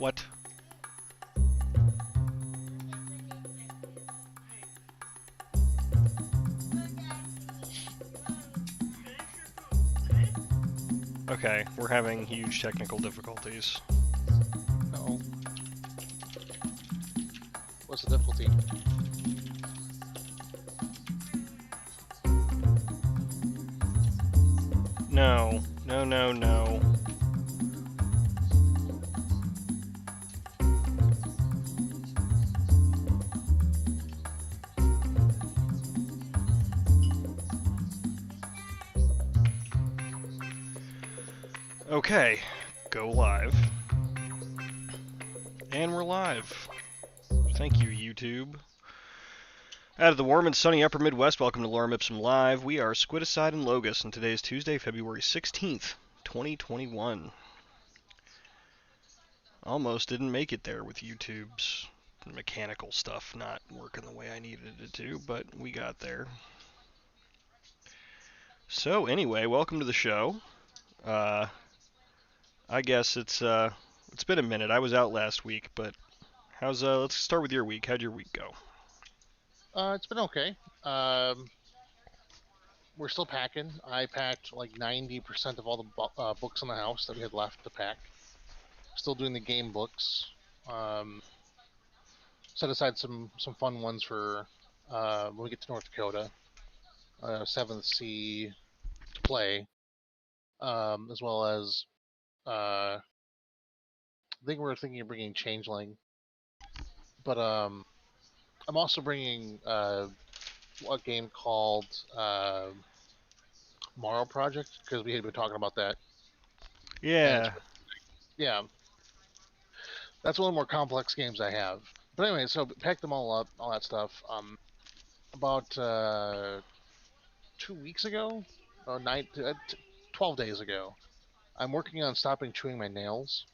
What? Okay, we're having huge technical difficulties. Uh-oh. What's the difficulty? No. No, no, no. Okay, go live. And we're live. Thank you, YouTube. Out of the warm and sunny upper Midwest, welcome to Lorem Ipsum Live. We are Squidicide and Logus, and today is Tuesday, February 16th, 2021. Almost didn't make it there with YouTube's mechanical stuff not working the way I needed it to, but we got there. So anyway, welcome to the show. I guess it's been a minute. I was out last week, but let's start with your week. How'd your week go? It's been okay. We're still packing. I packed like 90% of all the books in the house that we had left to pack. Still doing the game books. Set aside some fun ones for when we get to North Dakota. 7th Sea to play. As well as I think we're thinking of bringing Changeling. But I'm also bringing a game called Morrow Project, because we had been talking about that. Yeah. Yeah. That's one of the more complex games I have. But anyway, so packed them all up, all that stuff. About 2 weeks ago, or 12 days ago, I'm working on stopping chewing my nails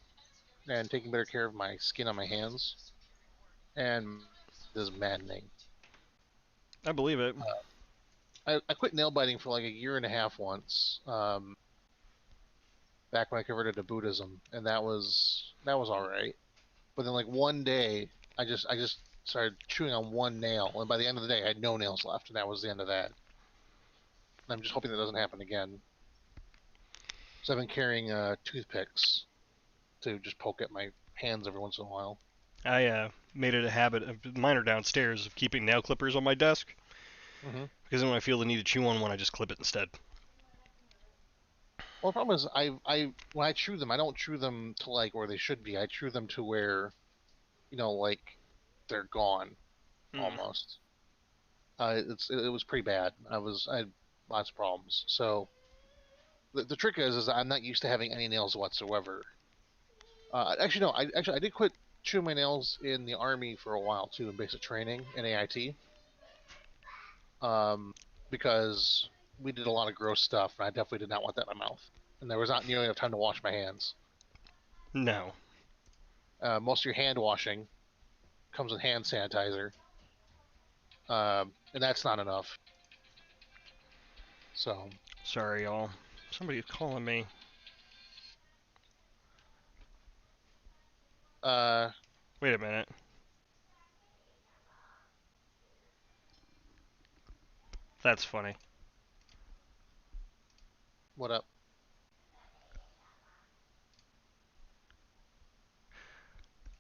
and taking better care of my skin on my hands. And this is maddening. I believe it. I quit nail biting for like a year and a half once, back when I converted to Buddhism, and that was all right. But then like one day, I just started chewing on one nail, and by the end of the day, I had no nails left, and that was the end of that. And I'm just hoping that doesn't happen again. So I've been carrying toothpicks to just poke at my hands every once in a while. I made it a habit of mine are downstairs of keeping nail clippers on my desk Mm-hmm. because then when I feel the need to chew on one, I just clip it instead. Well, the problem is, I when I chew them, I don't chew them to like where they should be. I chew them to where, like they're gone almost. It was pretty bad. I had lots of problems. So the trick is I'm not used to having any nails whatsoever. Actually, no. I did quit chewing my nails in the army for a while too, in basic training in AIT. Because we did a lot of gross stuff, and I definitely did not want that in my mouth. And there was not nearly enough time to wash my hands. No. Most of your hand washing comes with hand sanitizer, and that's not enough. So. Sorry, y'all. Somebody's calling me. Wait a minute. That's funny. What up?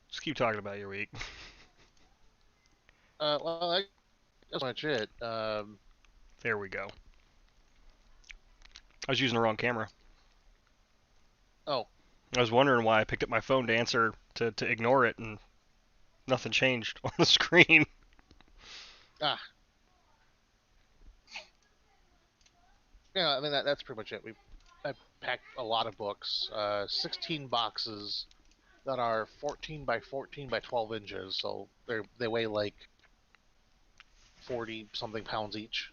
Just keep talking about your week. Well, that's much it. There we go. I was using the wrong camera. Oh. I was wondering why I picked up my phone to answer to ignore it, and nothing changed on the screen. Ah. Yeah, I mean that's pretty much it. I packed a lot of books, 16 boxes that are 14 by 14 by 12 inches, so they weigh like 40 something pounds each.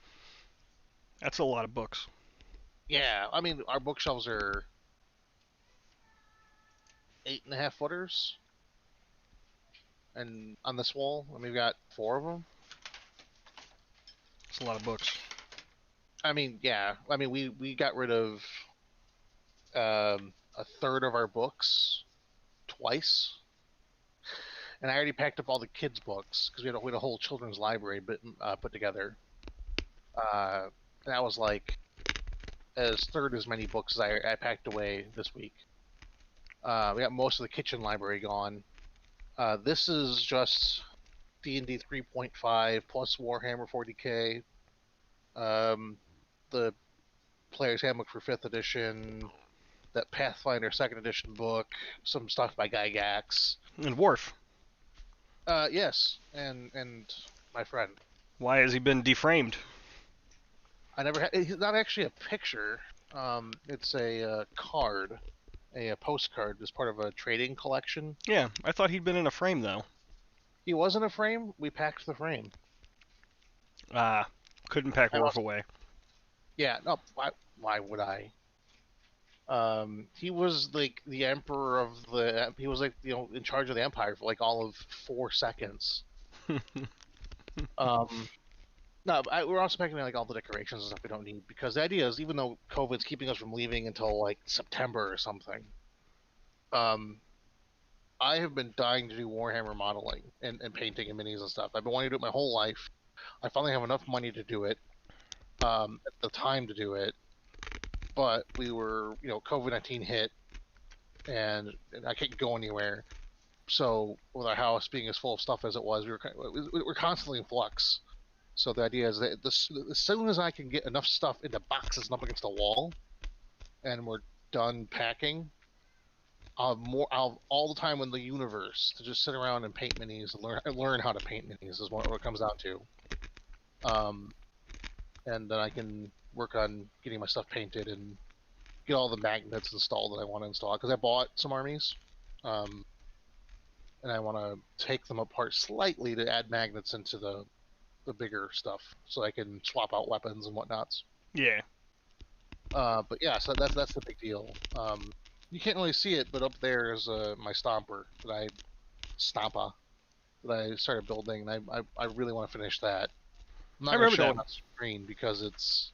That's a lot of books. Yeah, I mean our bookshelves are 8.5 footers, and on this wall, and we've got 4 of them. It's a lot of books. I mean, yeah. I mean, we got rid of a third of our books twice. and I already packed up all the kids' books because we had a whole children's library put together. And that was like third as many books as I packed away this week. We got most of the kitchen library gone. This is just D&D 3.5 plus Warhammer 40k, the Player's Handbook for 5th edition, that Pathfinder 2nd edition book, some stuff by Guy Gax. And Worf. Yes, and my friend. Why has he been deframed? It's not actually a picture. It's a card, a postcard as part of a trading collection. Yeah, I thought he'd been in a frame, though. He was in a frame. We packed the frame. Couldn't pack Worf away. Yeah, no. Why would I? He was like the emperor of the. He was like in charge of the empire for like all of 4 seconds. No, we're also packing like all the decorations and stuff we don't need because the idea is even though COVID's keeping us from leaving until like September or something, I have been dying to do Warhammer modeling and painting and minis and stuff. I've been wanting to do it my whole life. I finally have enough money to do it, at the time to do it, but we were, COVID-19 hit, and I couldn't go anywhere. So with our house being as full of stuff as it was, we're constantly in flux. So the idea is that as soon as I can get enough stuff into boxes and up against the wall, and we're done packing, I'll all the time in the universe to just sit around and paint minis and learn how to paint minis is what it comes down to. And then I can work on getting my stuff painted and get all the magnets installed that I want to install because I bought some armies, and I want to take them apart slightly to add magnets into the bigger stuff so I can swap out weapons and whatnots. Yeah. But yeah, so that's the big deal. You can't really see it, but up there is my stomper that I started building, and I really want to finish that. I'm not going to show it on screen because it's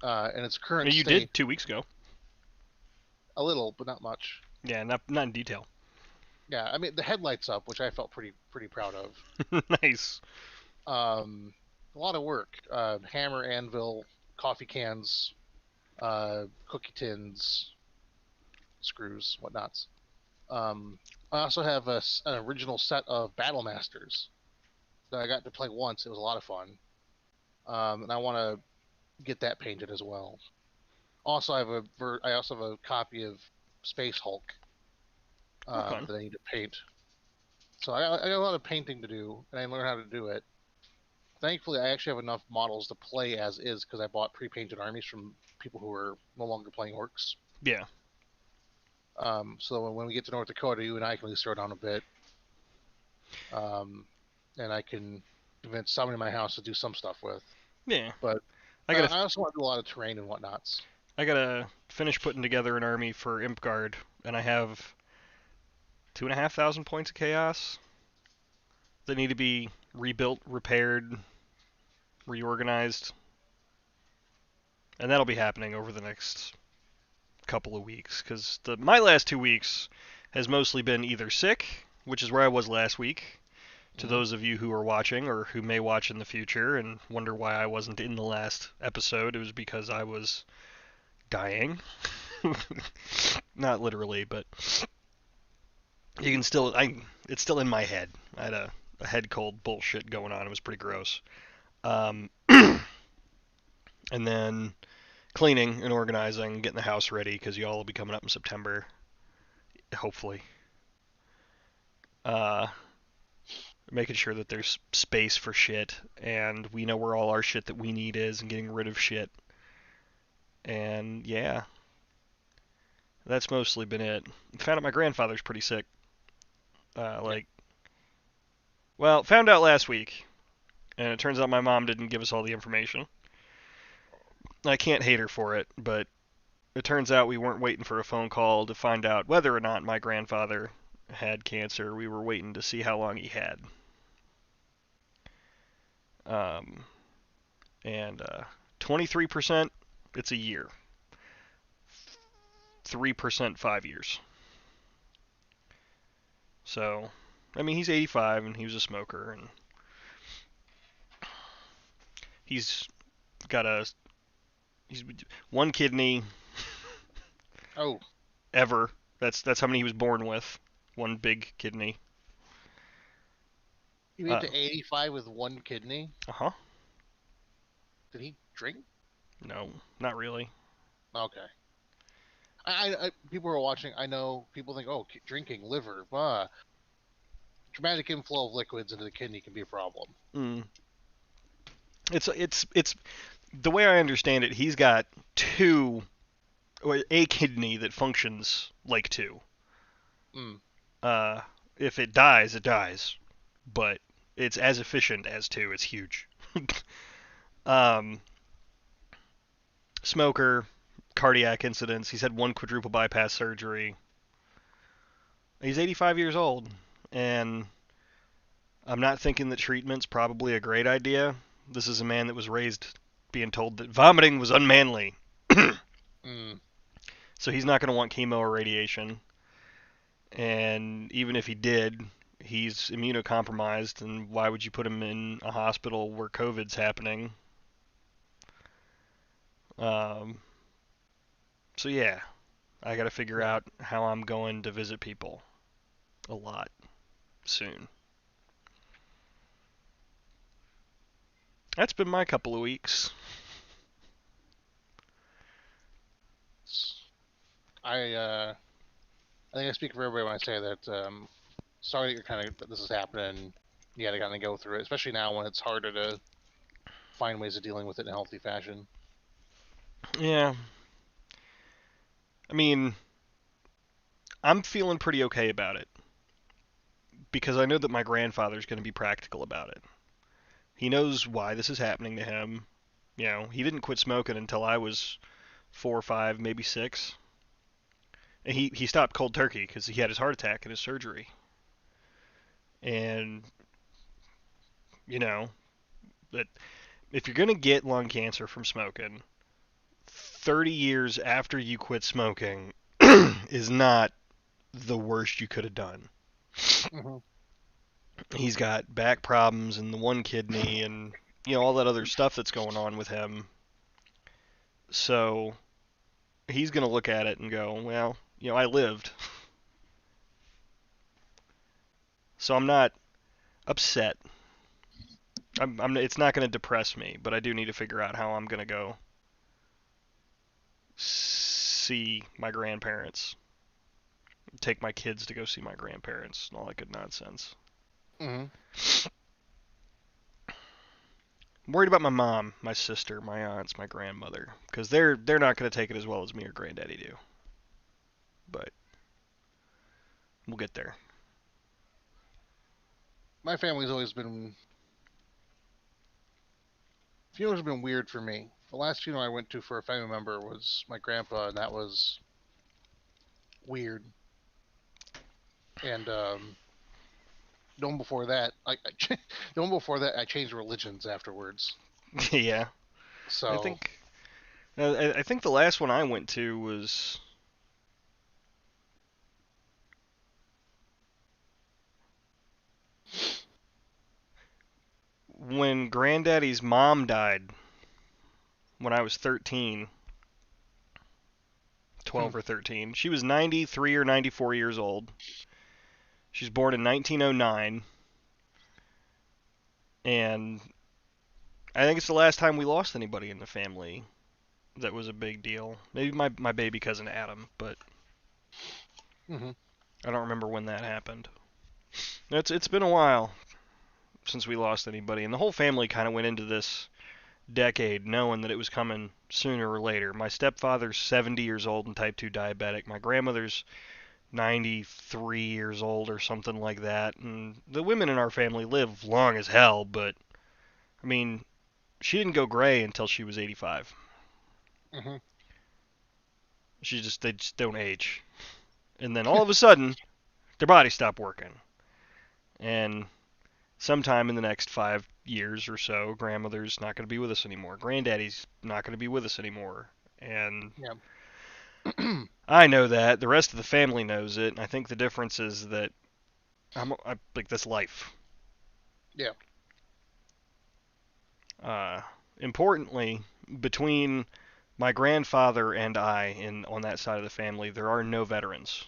in its current state. You did 2 weeks ago. A little, but not much. Yeah, not in detail. Yeah, I mean the headlights up, which I felt pretty proud of. Nice. A lot of work. Hammer, anvil, coffee cans, cookie tins, screws, whatnots. I also have an original set of Battle Masters that I got to play once. It was a lot of fun. And I want to get that painted as well. Also, I also have a copy of Space Hulk that I need to paint. So I got a lot of painting to do, and I learned how to do it. Thankfully, I actually have enough models to play as is because I bought pre-painted armies from people who are no longer playing orcs. Yeah. So when we get to North Dakota, you and I can at least throw down a bit. And I can convince somebody in my house to do some stuff with. Yeah. But I also want to do a lot of terrain and whatnots. I gotta finish putting together an army for Imp Guard, and I have 2,500 points of chaos that need to be rebuilt, repaired, reorganized. And that'll be happening over the next couple of weeks, because my last 2 weeks has mostly been either sick, which is where I was last week, to those of you who are watching or who may watch in the future and wonder why I wasn't in the last episode, it was because I was dying. Not literally, but you can still, it's still in my head. I had a head cold bullshit going on. It was pretty gross. And then cleaning and organizing, getting the house ready, because y'all will be coming up in September, hopefully. Making sure that there's space for shit, and we know where all our shit that we need is, and getting rid of shit. And yeah, that's mostly been it. Found out my grandfather's pretty sick. Found out last week, and it turns out my mom didn't give us all the information. I can't hate her for it, but it turns out we weren't waiting for a phone call to find out whether or not my grandfather had cancer. We were waiting to see how long he had. And 23%, it's a year. 3%, 5 years. So I mean, he's 85 and he was a smoker, and he's got he's one kidney Oh, ever. That's how many he was born with. One big kidney. he made to 85 with one kidney. Uh-huh. Did he drink? No, not really. Okay. People are watching. I know people think, oh, drinking, liver, dramatic inflow of liquids into the kidney can be a problem. Mm. It's the way I understand it. He's got two, or a kidney that functions like two. Mm. Uh, if it dies, it dies, but it's as efficient as two. It's huge. um, Smoker, cardiac incidents. He's had one quadruple bypass surgery. He's 85 years old, and I'm not thinking that treatment's probably a great idea. This is a man that was raised being told that vomiting was unmanly. Mm. So he's not going to want chemo or radiation. And even if he did, he's immunocompromised, and why would you put him in a hospital where COVID's happening? Um, so yeah, I got to figure out how I'm going to visit people a lot soon. That's been my couple of weeks. I think I speak for everybody when I say that. Sorry that you're that this is happening. You got to kind of go through it, especially now when it's harder to find ways of dealing with it in a healthy fashion. Yeah. I mean, I'm feeling pretty okay about it because I know that my grandfather's going to be practical about it. He knows why this is happening to him. You know, he didn't quit smoking until I was 4 or 5, maybe 6. And he stopped cold turkey because he had his heart attack and his surgery. And, you know, that if you're going to get lung cancer from smoking, 30 years after you quit smoking is not the worst you could have done. Mm-hmm. He's got back problems and the one kidney and, you know, all that other stuff that's going on with him. So he's going to look at it and go, well, you know, I lived. So I'm not upset. It's not going to depress me, but I do need to figure out how I'm going to go see my grandparents. Take my kids to go see my grandparents and all that good nonsense. Mm-hmm. I'm worried about my mom, my sister, my aunts, my grandmother, because they're not going to take it as well as me or granddaddy do. But we'll get there. My family's always been. Funerals have been weird for me. The last funeral I went to for a family member was my grandpa, and that was weird. And the one before that, the one before that, I changed religions afterwards. Yeah, So I think I think the last one I went to was when granddaddy's mom died when I was 13, 12 or 13. She was 93 or 94 years old. She was born in 1909, and I think it's the last time we lost anybody in the family that was a big deal. Maybe my baby cousin Adam, but mm-hmm. I don't remember when that happened. It's been a while since we lost anybody, and the whole family kind of went into this decade knowing that it was coming sooner or later. My stepfather's 70 years old and type 2 diabetic. My grandmother's 93 years old or something like that. And the women in our family live long as hell, but I mean, she didn't go gray until she was 85. Mm-hmm. They just don't age. And then all of a sudden, their bodies stop working. And sometime in the next 5 years or so, grandmother's not going to be with us anymore. Granddaddy's not going to be with us anymore. And Yeah. I know that. The rest of the family knows it. And I think the difference is that I like this life. Yeah. Uh, Importantly, between my grandfather and I, on that side of the family, there are no veterans.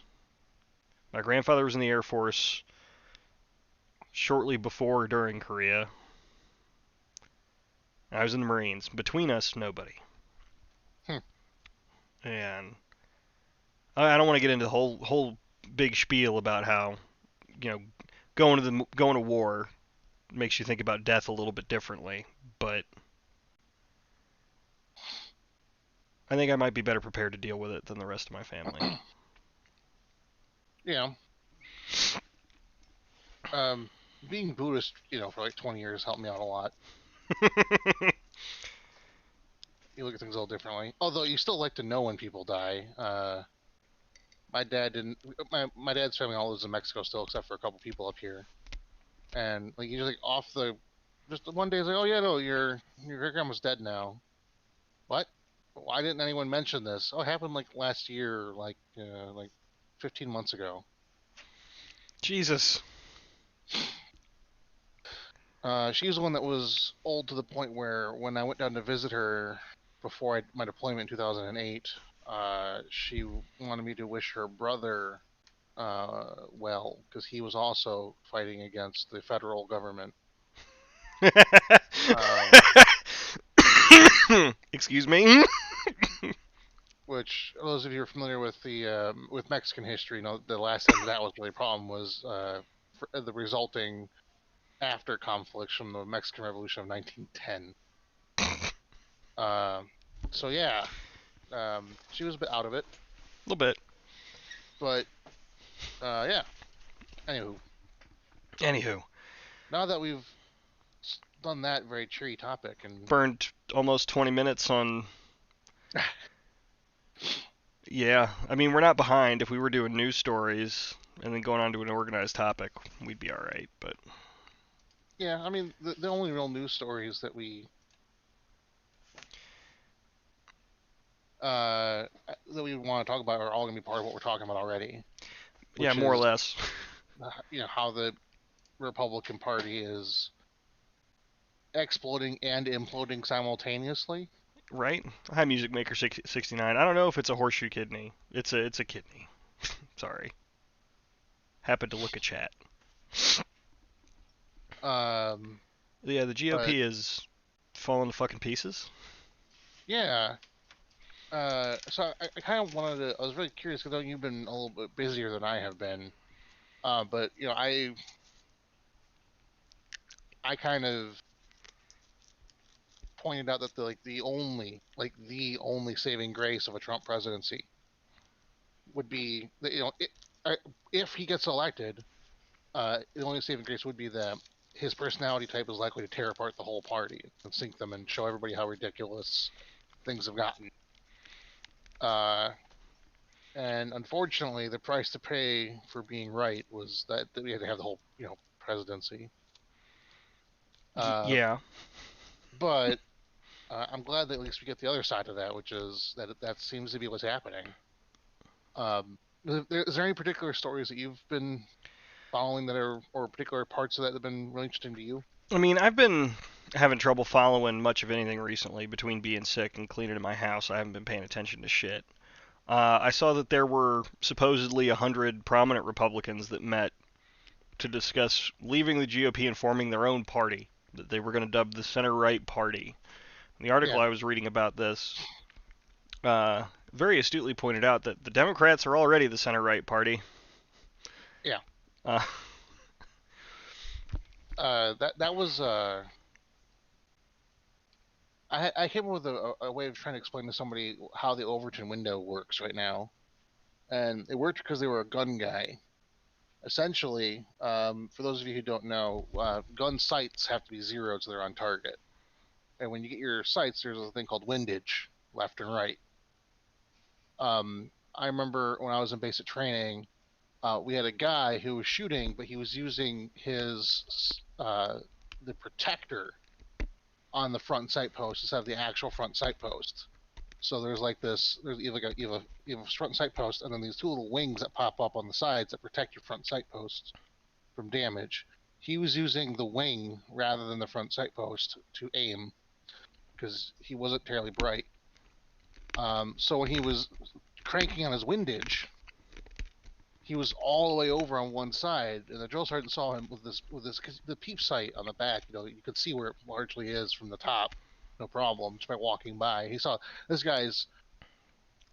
My grandfather was in the Air Force shortly before or during Korea. I was in the Marines. Between us, nobody. Hmm. And I don't want to get into the whole big spiel about how going to war makes you think about death a little bit differently, but I think I might be better prepared to deal with it than the rest of my family. Yeah. Um, Being Buddhist, for like 20 years helped me out a lot. You look at things a little differently. Although you still like to know when people die. My dad didn't. My dad's family all lives in Mexico still, except for a couple people up here. And like he's like just one day he's like, oh yeah, no, your great grandma's dead now. What? Why didn't anyone mention this? Oh, it happened like last year, like 15 months ago. Jesus. She's the one that was old to the point where when I went down to visit her before my deployment in 2008, she wanted me to wish her brother well because he was also fighting against the federal government. Um, Excuse me. which those of you who are familiar with the with Mexican history know the last time that was really a problem was the resulting after conflicts from the Mexican Revolution of 1910. Uh, so yeah, she was a bit out of it, A little bit. but yeah. Anywho, Anywho, now that we've done that very cheery topic, and burned almost 20 minutes on. Yeah, I mean, we're not behind. If we were doing news stories and then going on to an organized topic, we'd be all right. But yeah, I mean the only real news stories uh, that we want to talk about are all going to be part of what we're talking about already, yeah, which more or is less. how the Republican Party is exploding and imploding simultaneously. Right? Hi, Music Maker 69. I don't know if it's a horseshoe kidney. It's a kidney. Sorry. Happened to look at chat. Um, Yeah, the but GOP is falling to fucking pieces. yeah, so I kind of wanted to. I was really curious because you've been a little bit busier than I have been. But I kind of pointed out that the only saving grace of a Trump presidency would be that if he gets elected, the only saving grace would be that his personality type is likely to tear apart the whole party and sink them and show everybody how ridiculous things have gotten. Uh, and unfortunately, the price to pay for being right was that we had to have the whole presidency. Uh, Yeah. but I'm glad that at least we get the other side of that, which is that seems to be what's happening. Is there any particular stories that you've been following or particular parts of that have been really interesting to you? I mean, I've been having trouble following much of anything recently between being sick and cleaning in my house. I haven't been paying attention to shit. I saw that there were supposedly 100 prominent Republicans that met to discuss leaving the GOP and forming their own party that they were going to dub the Center Right Party. In the article Yeah, I was reading about this very astutely pointed out that the Democrats are already the Center Right Party. yeah. Uh, That was I came up with a way of trying to explain to somebody how the Overton window works right now, and it worked because they were a gun guy. Essentially, for those of you who don't know, gun sights have to be zeroed so they're on target. And when you get your sights, there's a thing called windage, left and right. I remember when I was in basic training, we had a guy who was shooting, but he was using the protector on the front sight post instead of the actual front sight post. So there's like this. You have a front sight post, and then these two little wings that pop up on the sides that protect your front sight post from damage. He was using the wing rather than the front sight post to aim because he wasn't terribly bright. So when he was cranking on his windage, he was all the way over on one side, and the drill sergeant saw him with this the peep sight on the back. You could see where it largely is from the top, no problem, just by walking by. He saw this guy's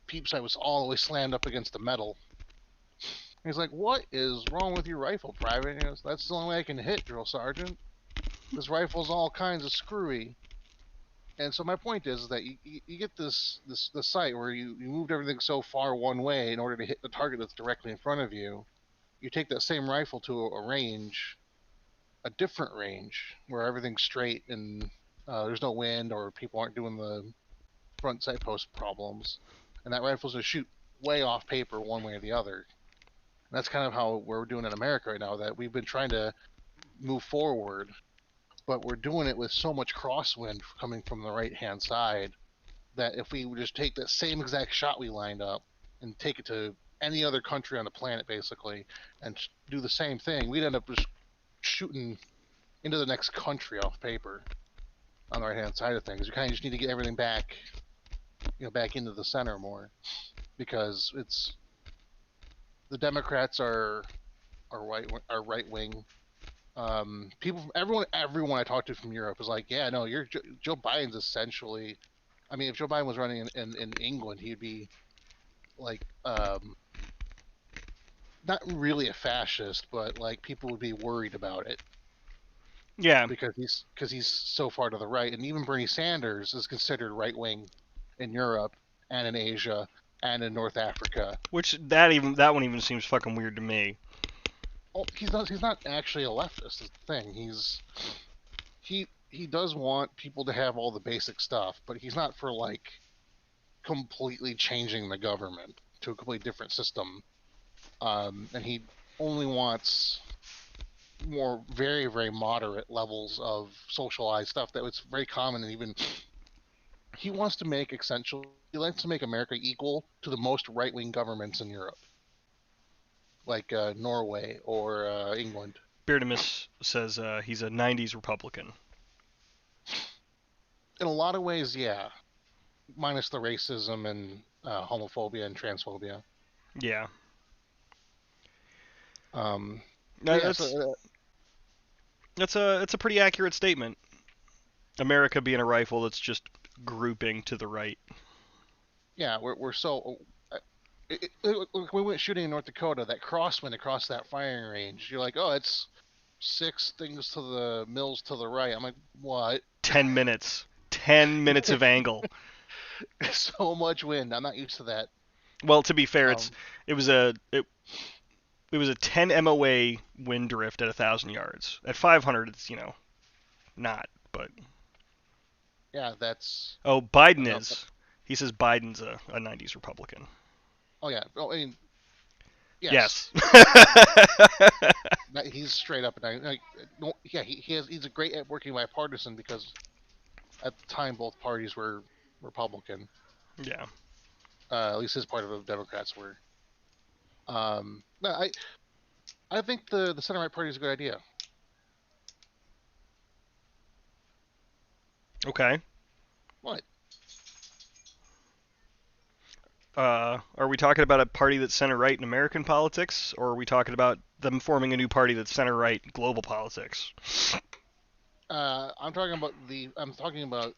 peep sight was all the way slammed up against the metal. He's like, "What is wrong with your rifle, Private?" And he goes, "That's the only way I can hit, drill sergeant. This rifle's all kinds of screwy." And so my point is that you get this sight where you moved everything so far one way in order to hit the target that's directly in front of you. You take that same rifle to a different range, where everything's straight and there's no wind or people aren't doing the front sight post problems, and that rifle's gonna shoot way off paper one way or the other. And that's kind of how we're doing in America right now. That we've been trying to move forward, but we're doing it with so much crosswind coming from the right hand side that if we would just take that same exact shot we lined up and take it to any other country on the planet basically and do the same thing, we'd end up just shooting into the next country off paper on the right hand side of things. We kind of just need to get everything back, back into the center more, because it's the Democrats are right wing. People from everyone I talked to from Europe is like, yeah, no, Joe Biden's essentially. I mean, if Joe Biden was running in England, he'd be like, not really a fascist, but like people would be worried about it. Yeah, because he's so far to the right, and even Bernie Sanders is considered right wing in Europe and in Asia and in North Africa. which that one even seems fucking weird to me. Oh, he's not actually a leftist. Is the thing. He does want people to have all the basic stuff, but he's not for like completely changing the government to a completely different system. And he only wants more very, very moderate levels of socialized stuff that was very common. And even he wants to make he likes to make America equal to the most right-wing governments in Europe, like Norway or England. Beardimus says he's a 90s Republican. In a lot of ways, yeah, minus the racism and homophobia and transphobia. Yeah. Yeah, That's a pretty accurate statement. America being a rifle that's just grouping to the right. yeah, we're so. We went shooting in North Dakota. That crosswind across that firing range. You're like, oh, it's 6 things to the mills to the right. I'm like, what? 10 minutes. 10 minutes of angle. So much wind. I'm not used to that. Well, to be fair, it was a 10 MOA wind drift at 1,000 yards. At 500, it's not. But yeah, that's. oh, Biden is. He says Biden's a 90s Republican. Oh yeah. Oh, I mean, yes. He's straight up and yeah, he's a great at working bipartisan because at the time both parties were Republican. Yeah. At least his part of the Democrats were. No, I think the center right party is a good idea. Okay. What? Are we talking about a party that's center right in American politics, or are we talking about them forming a new party that's center right global politics? I'm talking about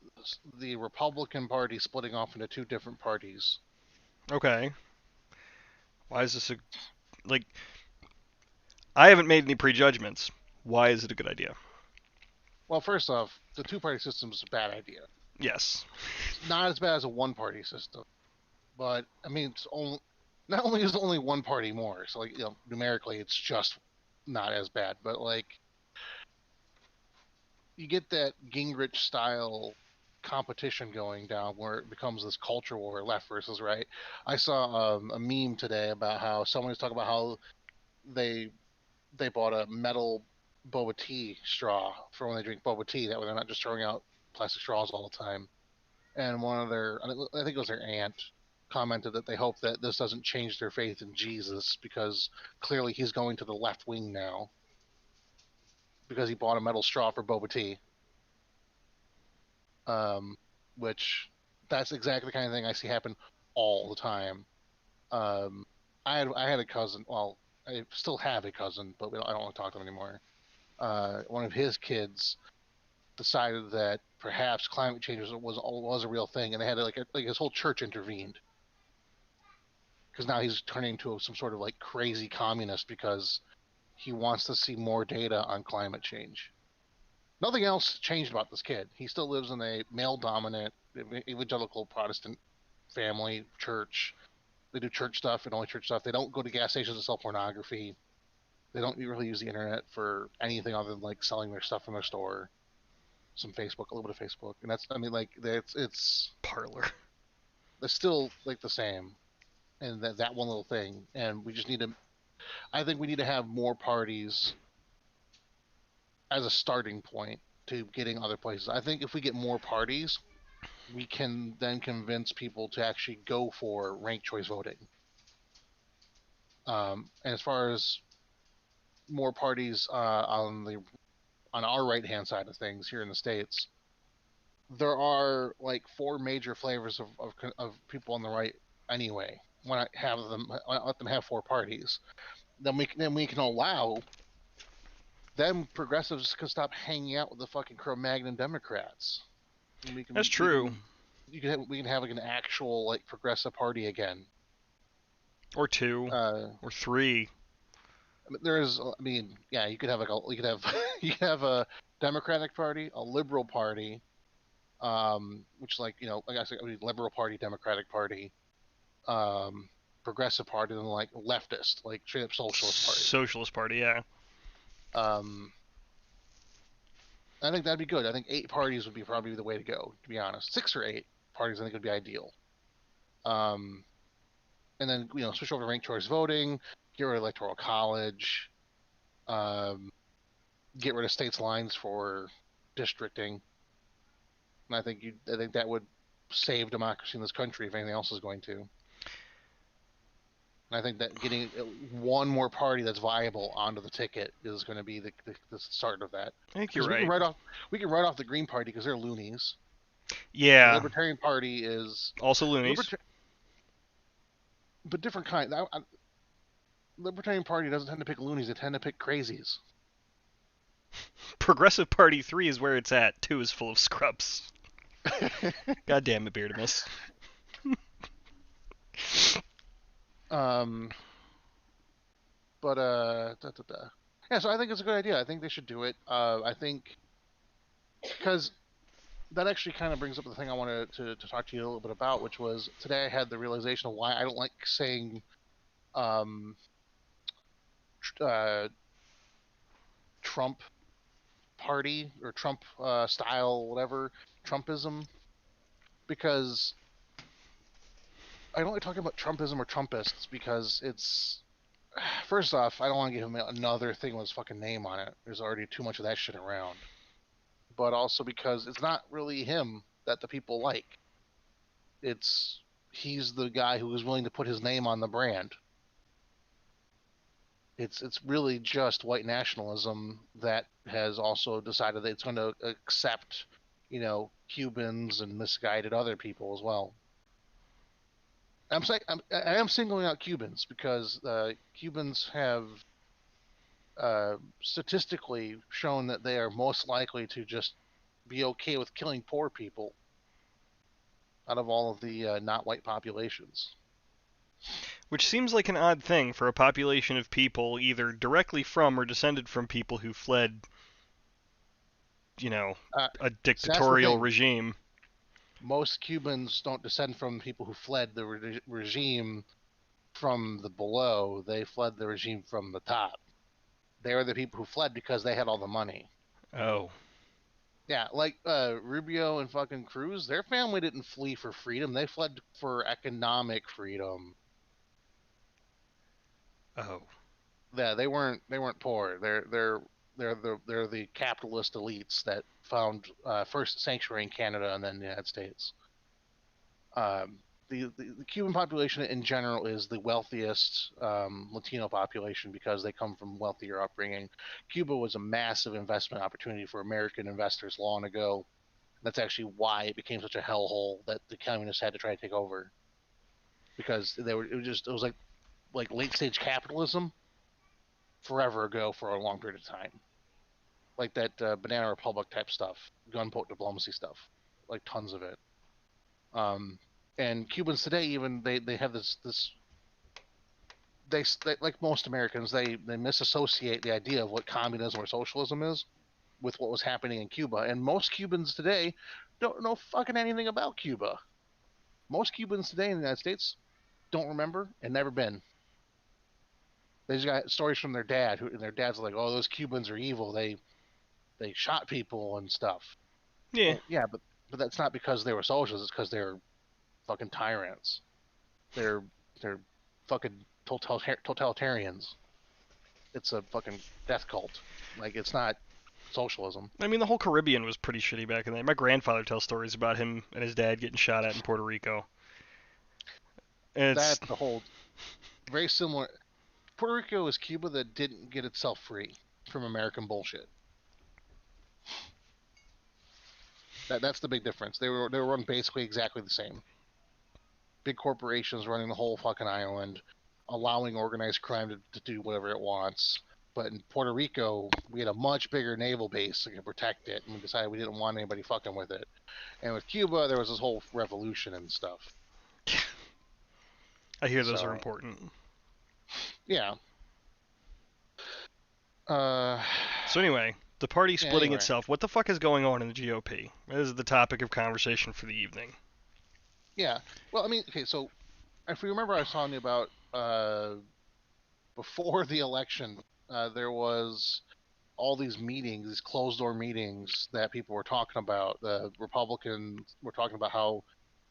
the Republican Party splitting off into 2 different parties. Okay. Why is this like? I haven't made any prejudgments. Why is it a good idea? Well, first off, the 2-party system is a bad idea. Yes. It's not as bad as a 1-party system, but I mean, not only is it only 1 party more, so like numerically, it's just not as bad. But like, you get that Gingrich style competition going down where it becomes this culture war, left versus right. I saw a meme today about how someone was talking about how they bought a metal boba tea straw for when they drink boba tea. That way they're not just throwing out plastic straws all the time. And one of their, I think it was their aunt, commented that they hope that this doesn't change their faith in Jesus because clearly he's going to the left wing now. because he bought a metal straw for boba tea. Um, which that's exactly the kind of thing I see happen all the time. Um, I had a cousin. Well, I still have a cousin, but I don't want to talk to him anymore. One of his kids decided that perhaps climate change was a real thing, and they had like his whole church intervened because now he's turning into some sort of like crazy communist because he wants to see more data on climate change. Nothing else changed about this kid. He still lives in a male-dominant evangelical Protestant family church. They do church stuff and only church stuff. They don't go to gas stations to sell pornography. They don't really use the internet for anything other than like selling their stuff from their store. Some Facebook, a little bit of Facebook, and that's like it's Parlor. It's still like the same, and that one little thing, and we just need to. I think we need to have more parties as a starting point to getting other places. I think if we get more parties, we can then convince people to actually go for ranked choice voting. And as far as more parties on our right hand side of things here in the states, there are like four major flavors of people on the right anyway. When I have them, I let them have four parties. Then we can allow them progressives to stop hanging out with the fucking Cro-Magnon Democrats. That's true. We can have like an actual like progressive party again. Or two. Or three. Yeah, you could have you could have a Democratic Party, a Liberal Party, which like like I said, Liberal Party, Democratic Party, Progressive Party, and like leftist, like straight up Socialist Party. Socialist Party, yeah. I think that'd be good. I think 8 parties would be probably the way to go. To be honest, 6 or 8 parties I think would be ideal. And then switch over to ranked choice voting, get rid of electoral college, get rid of states' lines for districting. And I think that would save democracy in this country if anything else is going to. And I think that getting one more party that's viable onto the ticket is going to be the start of that. I think you're right. We can write off the Green Party because they're loonies. Yeah. The Libertarian Party is also loonies. But different kind. Libertarian Party doesn't tend to pick loonies; they tend to pick crazies. Progressive Party 3 is where it's at. 2 is full of scrubs. God damn it, Beardimus. Yeah, so I think it's a good idea. I think they should do it. I think because that actually kind of brings up the thing I wanted to talk to you a little bit about, which was today I had the realization of why I don't like saying Trump party or Trump style, whatever, Trumpism, because I don't like talking about Trumpism or Trumpists because it's, first off, I don't want to give him another thing with his fucking name on it. There's already too much of that shit around. But also because it's not really him that the people like. He's the guy who is willing to put his name on the brand. It's really just white nationalism that has also decided that it's going to accept, Cubans and misguided other people as well. I am singling out Cubans because Cubans have statistically shown that they are most likely to just be okay with killing poor people out of all of the not white populations. Which seems like an odd thing for a population of people either directly from or descended from people who fled, a dictatorial regime. Most Cubans don't descend from people who fled the regime from the below. They fled the regime from the top. They were the people who fled because they had all the money. Oh. Yeah, like Rubio and fucking Cruz, their family didn't flee for freedom. They fled for economic freedom. Oh. Yeah, they weren't poor. They're the capitalist elites that found first sanctuary in Canada and then the United States. the Cuban population in general is the wealthiest Latino population because they come from wealthier upbringing. Cuba was a massive investment opportunity for American investors long ago. That's actually why it became such a hellhole that the communists had to try to take over, because it was like late stage capitalism forever ago for a long period of time, like that Banana Republic type stuff, gunboat diplomacy stuff, like tons of it. And Cubans today, even they have this they like most Americans, they misassociate the idea of what communism or socialism is with what was happening in Cuba. And most Cubans today don't know fucking anything about Cuba. Most Cubans today in the United States don't remember and never been. They just got stories from their dad, and their dad's like, "Oh, those Cubans are evil. They shot people and stuff." Yeah. Well, yeah, but that's not because they were socialists. It's because they're fucking tyrants. They're they're fucking totalitarians. It's a fucking death cult. Like, it's not socialism. I mean, the whole Caribbean was pretty shitty back in the day. My grandfather tells stories about him and his dad getting shot at in Puerto Rico. And it's That's the whole very similar. Puerto Rico is Cuba that didn't get itself free from American bullshit. That's the big difference. They were run basically exactly the same. Big corporations running the whole fucking island, allowing organized crime to do whatever it wants. But in Puerto Rico, we had a much bigger naval base to protect it, and we decided we didn't want anybody fucking with it. And with Cuba, there was this whole revolution and stuff. I hear those are important. Yeah. So anyway, the party splitting itself. What the fuck is going on in the GOP? This is the topic of conversation for the evening. Yeah. Well, I mean, okay, so if you remember, I was telling you about before the election, there was all these meetings, these closed door meetings that people were talking about. The Republicans were talking about how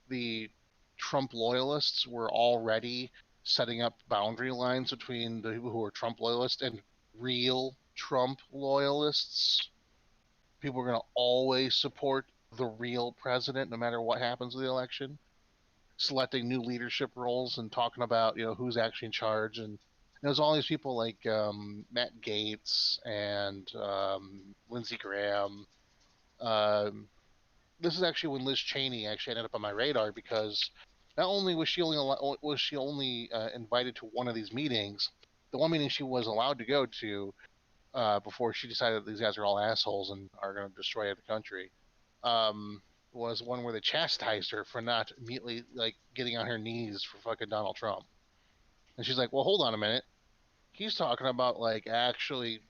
the Trump loyalists were already setting up boundary lines between the people who were Trump loyalists and real Trump loyalists. People are going to always support the real president no matter what happens with the election. Selecting new leadership roles and talking about, who's actually in charge. And there's all these people like Matt Gaetz and Lindsey Graham. This is actually when Liz Cheney actually ended up on my radar, because not only was she only invited to one of these meetings, the one meeting she was allowed to go to before she decided that these guys are all assholes and are going to destroy the country, was one where they chastised her for not immediately getting on her knees for fucking Donald Trump. And she's like, "Well, hold on a minute. He's talking about actually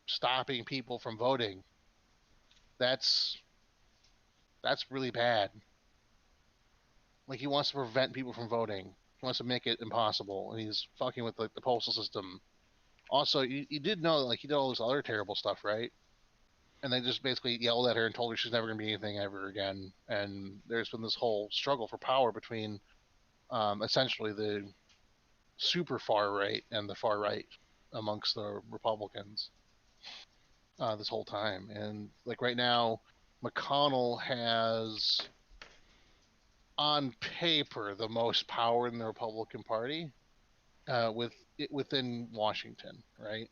stopping people from voting. That's really bad. Like, he wants to prevent people from voting. He wants to make it impossible, and he's fucking with the postal system. Also, you did know he did all this other terrible stuff, right? And they just basically yelled at her and told her she's never going to be anything ever again. And there's been this whole struggle for power between essentially the super far right and the far right amongst the Republicans this whole time. And right now, McConnell has, on paper, the most power in the Republican Party within Washington, right?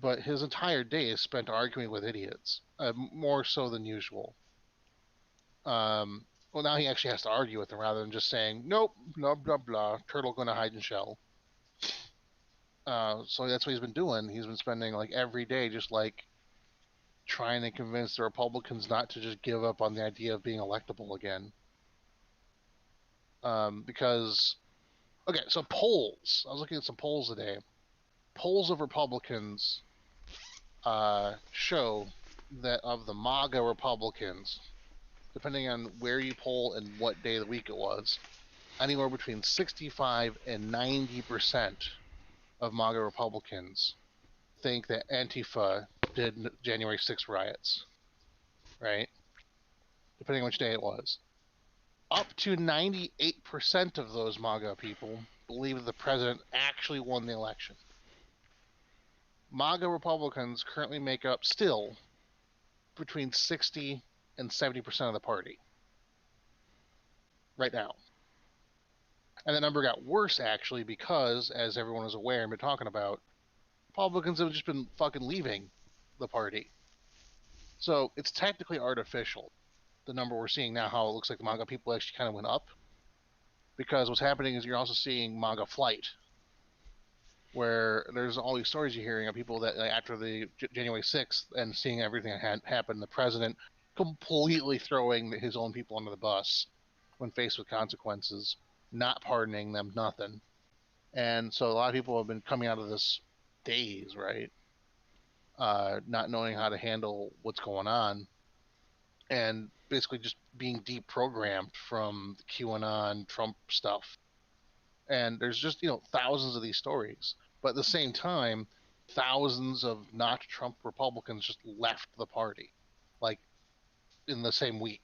But his entire day is spent arguing with idiots, more so than usual. Well, now he actually has to argue with them rather than just saying, "Nope, blah blah blah, turtle gonna hide and shell." So that's what he's been doing. He's been spending every day just trying to convince the Republicans not to just give up on the idea of being electable again. Because, okay, so polls. I was looking at some polls today. Polls of Republicans show that of the MAGA Republicans, depending on where you poll and what day of the week it was, anywhere between 65 and 90% of MAGA Republicans think that Antifa did January 6th riots, right? Depending on which day it was. Up to 98% of those MAGA people believe that the president actually won the election. MAGA Republicans currently make up still between 60 and 70% of the party. right now. And that number got worse, actually, because, as everyone is aware and been talking about, Republicans have just been fucking leaving the party. So it's technically artificial, the number we're seeing now, how it looks like the MAGA people actually kind of went up. Because what's happening is you're also seeing MAGA flight, where there's all these stories you're hearing of people that, after the January 6th and seeing everything that had happened, the president completely throwing his own people under the bus when faced with consequences, not pardoning them, nothing. And so a lot of people have been coming out of this daze, right? Not knowing how to handle what's going on, and basically just being deprogrammed from the QAnon Trump stuff. And there's just, thousands of these stories. But at the same time, thousands of not Trump Republicans just left the party, like in the same week.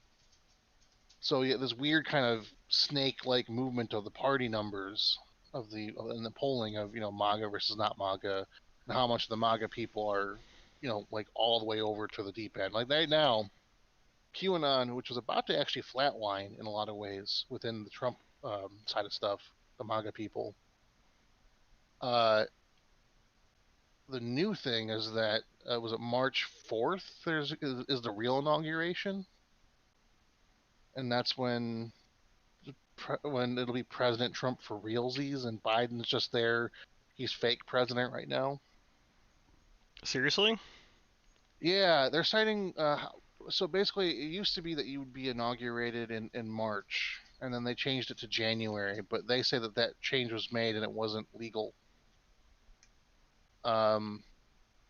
So yeah, this weird kind of snake-like movement of the party numbers in the polling of MAGA versus not MAGA, and how much of the MAGA people are like all the way over to the deep end. Like right now, QAnon, which was about to actually flatline in a lot of ways within the Trump side of stuff, the MAGA people. The new thing is that was it March 4th? Is the real inauguration, and that's when it'll be President Trump for realsies, and Biden's just there. He's fake president right now. Seriously? Yeah, they're citing. So basically, it used to be that you would be inaugurated in March, and then they changed it to January. But they say that change was made and it wasn't legal.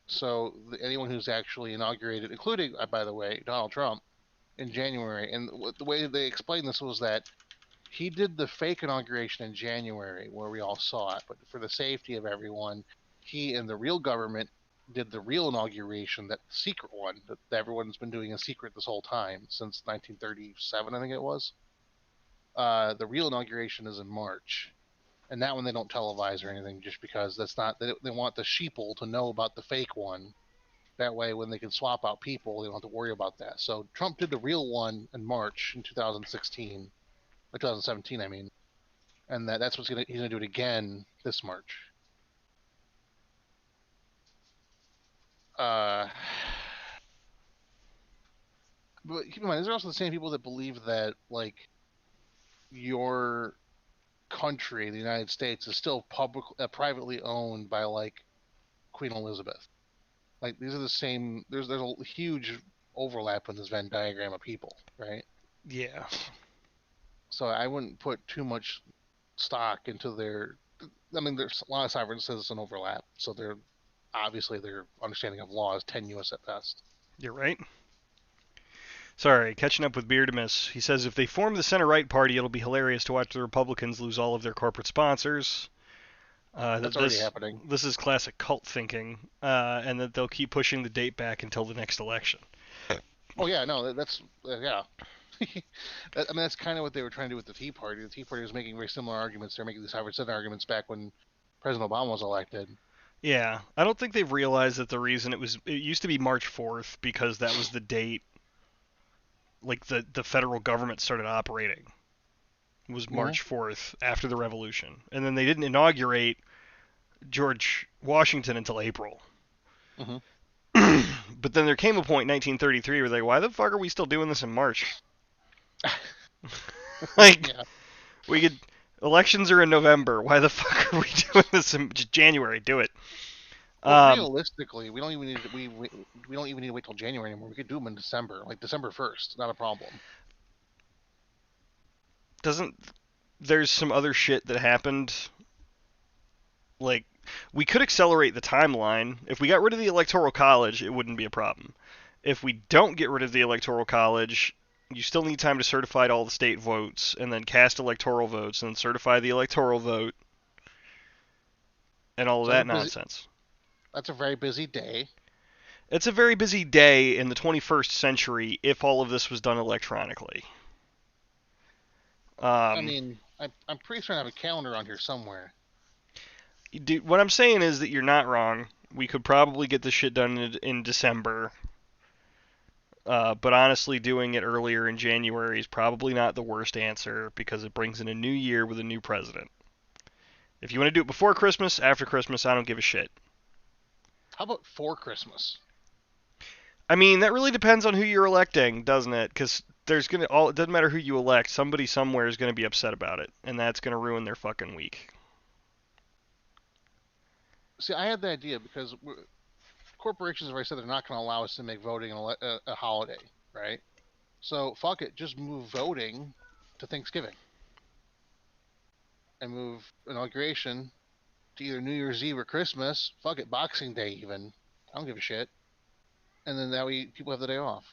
So anyone who's actually inaugurated, including, by the way, Donald Trump, in January, and the way they explained this was that he did the fake inauguration in January, where we all saw it, but for the safety of everyone, he and the real government did the real inauguration, that secret one that everyone's been doing in secret this whole time since 1937, I think it was. The real inauguration is in March, and that one they don't televise or anything, just because that's not. They want the sheeple to know about the fake one. That way, when they can swap out people, they don't have to worry about that. So Trump did the real one in March in 2016, or 2017, I mean, and that's he's gonna do it again this March. But keep in mind, these are also the same people that believe that like your country, the United States, is still privately owned by like Queen Elizabeth. Like these are the same. There's a huge overlap in this Venn diagram of people, right? Yeah. So I wouldn't put too much stock into their. I mean, there's a lot of sovereign citizen overlap, so they're obviously their understanding of law is tenuous at best. You're right. Sorry, catching up with Beardamus. He says if they form the center-right party, it'll be hilarious to watch the Republicans lose all of their corporate sponsors. That's already happening. This is classic cult thinking, and that they'll keep pushing the date back until the next election. Oh yeah, no, that's yeah. I mean, that's kind of what they were trying to do with the Tea Party. The Tea Party was making very similar arguments. They're making these Harvard Center arguments back when President Obama was elected. Yeah, I don't think they've realized that the reason it used to be March 4th because that was the date like the federal government started operating. It was March 4th after the revolution. And then they didn't inaugurate George Washington until April. Mm-hmm. But then there came a point in 1933 where why the fuck are we still doing this in March? Like, yeah. Elections are in November. Why the fuck are we doing this in January? Do it. Well, realistically, we don't even need to wait till January anymore. We could do them in December, like December 1st. Not a problem. There's some other shit that happened. Like, we could accelerate the timeline. If we got rid of the Electoral College, it wouldn't be a problem. If we don't get rid of the Electoral College, you still need time to certify all the state votes, and then cast electoral votes, and then certify the electoral vote, and all of that nonsense. That's a very busy day. It's a very busy day in the 21st century if all of this was done electronically. I mean, I'm pretty sure I have a calendar on here somewhere. Dude, what I'm saying is that you're not wrong. We could probably get this shit done in December. But honestly, doing it earlier in January is probably not the worst answer because it brings in a new year with a new president. If you want to do it before Christmas, after Christmas, I don't give a shit. How about for Christmas? I mean, that really depends on who you're electing, doesn't it? Because it doesn't matter who you elect, somebody somewhere is going to be upset about it, and that's going to ruin their fucking week. See, I had the idea because corporations have already said they're not going to allow us to make voting a holiday, right? So fuck it, just move voting to Thanksgiving and move inauguration to either New Year's Eve or Christmas. Fuck it, Boxing Day even. I don't give a shit. And then that way people have the day off.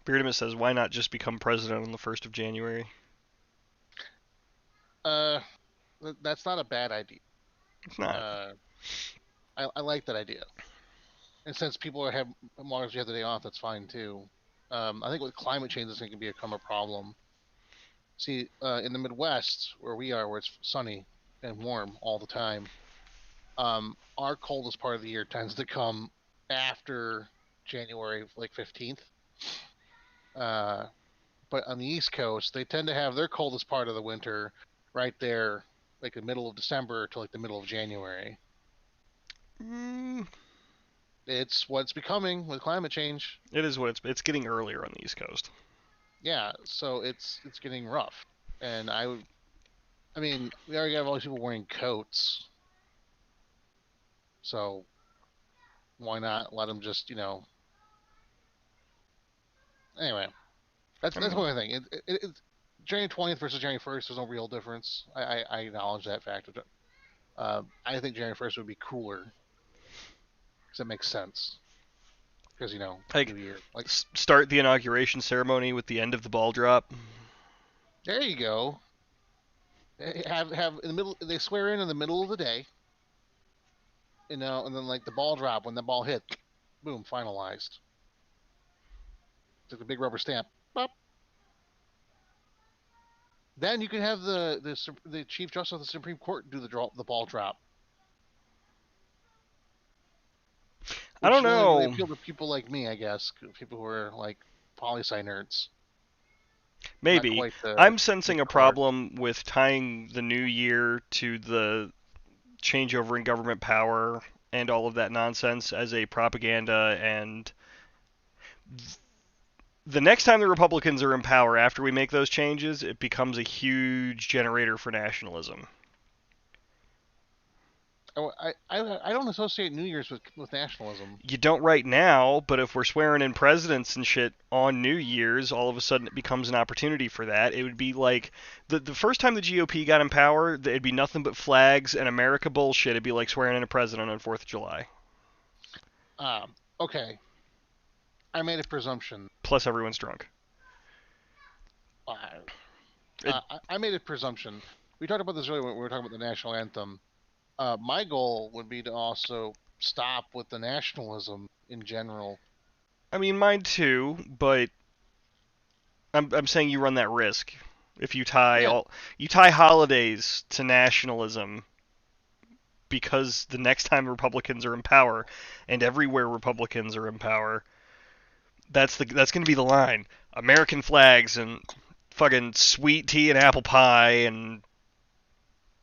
Beardimus says, why not just become president on the 1st of January? That's not a bad idea. It's not. I like that idea. And since people have, as long as you have the day off, that's fine too. I think with climate change, this can become a problem. See, in the Midwest, where we are, where it's sunny and warm all the time, our coldest part of the year tends to come after January, like 15th. But on the East Coast, they tend to have their coldest part of the winter right there, like the middle of December to like the middle of January. It's what's becoming with climate change. It is what it's getting earlier on the East Coast. Yeah, so it's getting rough, and I mean, we already have all these people wearing coats, so why not let them just, Anyway, that's one thing. January 20th versus January 1st. There's no real difference. I acknowledge that fact. I think January 1st would be cooler because it makes sense. Because like, New Year. Like, start the inauguration ceremony with the end of the ball drop. There you go. Have in the middle. They swear in the middle of the day. And then like the ball drop when the ball hit, boom, finalized. It's like a big rubber stamp. Bop. Then you can have the Chief Justice of the Supreme Court do the ball drop. I don't know. Really appeal to people like me, I guess. People who are like poli-sci nerds. Maybe. I'm sensing a problem with tying the new year to the changeover in government power and all of that nonsense as a propaganda, and the next time the Republicans are in power after we make those changes, it becomes a huge generator for nationalism. I don't associate New Year's with nationalism. You don't right now, but if we're swearing in presidents and shit on New Year's, all of a sudden it becomes an opportunity for that. It would be like the first time the GOP got in power, it'd be nothing but flags and America bullshit. It'd be like swearing in a president on 4th of July. Okay. I made a presumption. Plus everyone's drunk. I made a presumption. We talked about this earlier when we were talking about the national anthem. My goal would be to also stop with the nationalism in general. I mean, mine too, but I'm saying you run that risk if you tie holidays to nationalism, because the next time Republicans are in power, and everywhere Republicans are in power, that's going to be the line. American flags and fucking sweet tea and apple pie and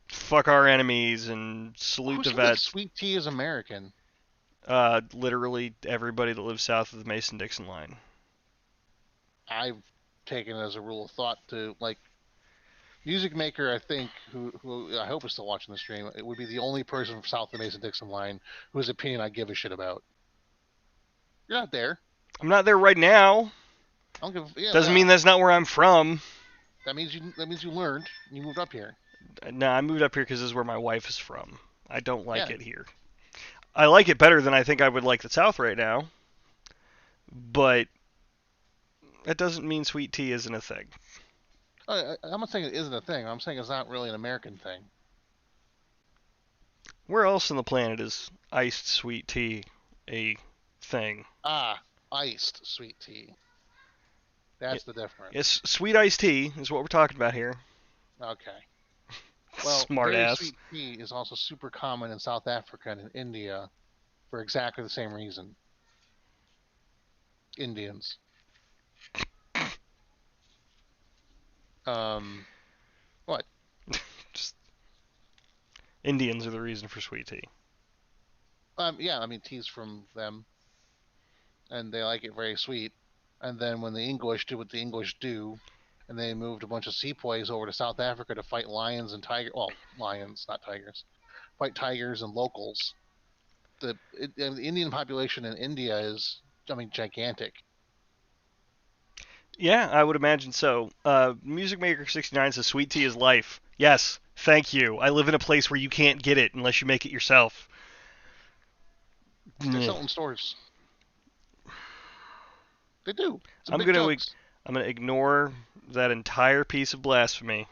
fuck our enemies and salute the vets. Sweet tea is American? Literally everybody that lives south of the Mason-Dixon line. I've taken it as a rule of thought to, like, Music Maker, I think, who I hope is still watching the stream, it would be the only person from south of the Mason-Dixon line whose opinion I give a shit about. You're not there. I'm not there right now. Doesn't mean that's not where I'm from. That means you learned and you moved up here. No, I moved up here because this is where my wife is from. I don't like it here. I like it better than I think I would like the South right now. But that doesn't mean sweet tea isn't a thing. I'm not saying it isn't a thing. I'm saying it's not really an American thing. Where else on the planet is iced sweet tea a thing? Iced sweet tea. That's the difference. Yes, sweet iced tea is what we're talking about here. Okay. Well, smart ass. Sweet tea is also super common in South Africa and in India for exactly the same reason. Indians. What? Just Indians are the reason for sweet tea. Yeah, I mean tea's from them, and they like it very sweet. And then when the English do what the English do, and they moved a bunch of sepoys over to South Africa to fight lions and tigers. Well, lions, not tigers. Fight tigers and locals. The Indian population in India is, I mean, gigantic. Yeah, I would imagine so. Music Maker 69 says sweet tea is life. Yes, thank you. I live in a place where you can't get it unless you make it yourself. They sell it in stores. They do. It's in I'm big gonna jugs. I'm gonna ignore that entire piece of blasphemy.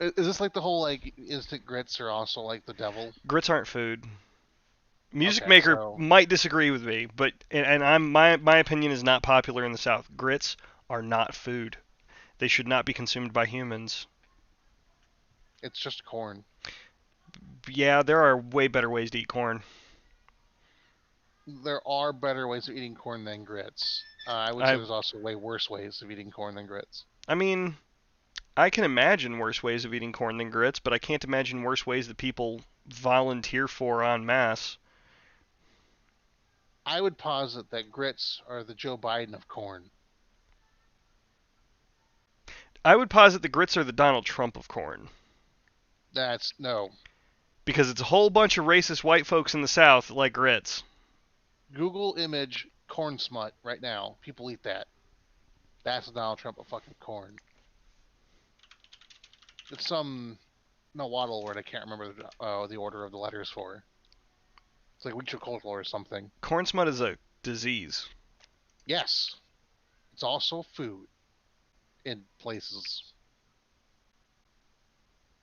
Is this like the whole like instant grits are also like the devil? Grits aren't food. Music Okay, Maker so might disagree with me, but and I'm my opinion is not popular in the South. Grits are not food. They should not be consumed by humans. it's just corn. Yeah, there are way better ways to eat corn. There are better ways of eating corn than grits. I would say I there's also way worse ways of eating corn than grits. I mean, I can imagine worse ways of eating corn than grits, but I can't imagine worse ways that people volunteer for en masse. I would posit that grits are the Joe Biden of corn. I would posit the grits are the Donald Trump of corn. That's no. Because it's a whole bunch of racist white folks in the South that like grits. Google image corn smut right now. People eat that. That's the Donald Trump of fucking corn. It's some Nahuatl word I can't remember the order of the letters for. It's like Huichol or something. Corn smut is a disease. Yes, it's also food in places.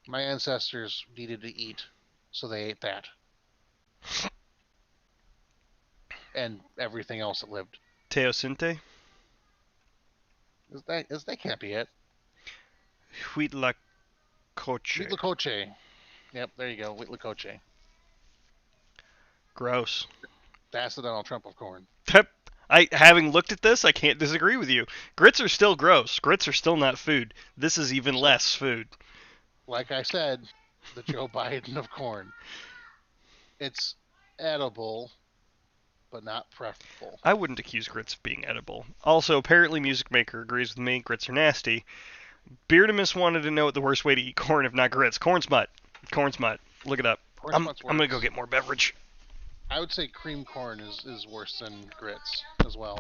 My ancestors needed to eat, so they ate that. And everything else that lived. Teosinte, That can't be it. Huitlacoche. Huitlacoche. Yep, there you go. Huitlacoche. Gross. That's the Donald Trump of corn. Having looked at this, I can't disagree with you. Grits are still gross. Grits are still not food. This is even So, less food. like I said, the Joe Biden of corn. It's edible, but not preferable. I wouldn't accuse grits of being edible. Also, apparently Music Maker agrees with me. Grits are nasty. Beardamus wanted to know what the worst way to eat corn if not grits. Corn smut. Corn smut. Look it up. Corn I'm smut's gonna worse. go get more beverage. I would say cream corn is worse than grits as well.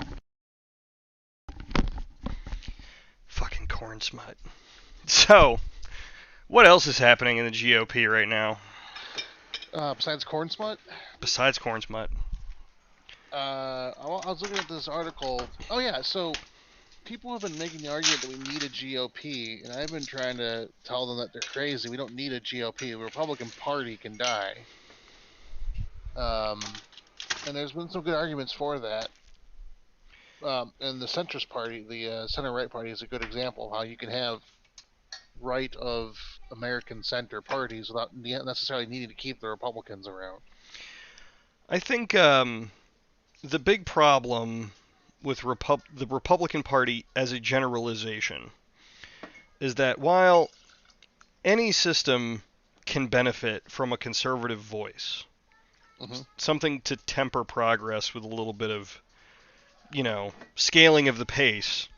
Fucking corn smut. So, what else is happening in the GOP right now Besides corn smut, besides corn smut? I was looking at this article. Oh yeah, so people have been making the argument that we need a GOP, and I've been trying to tell them that they're crazy. We don't need a GOP. The Republican Party can die. And there's been some good arguments for that. And the centrist party, the center-right party, is a good example of how you can have right of American center parties without necessarily needing to keep the Republicans around. I think the big problem with the Republican Party as a generalization is that while any system can benefit from a conservative voice, something to temper progress with a little bit of, scaling of the pace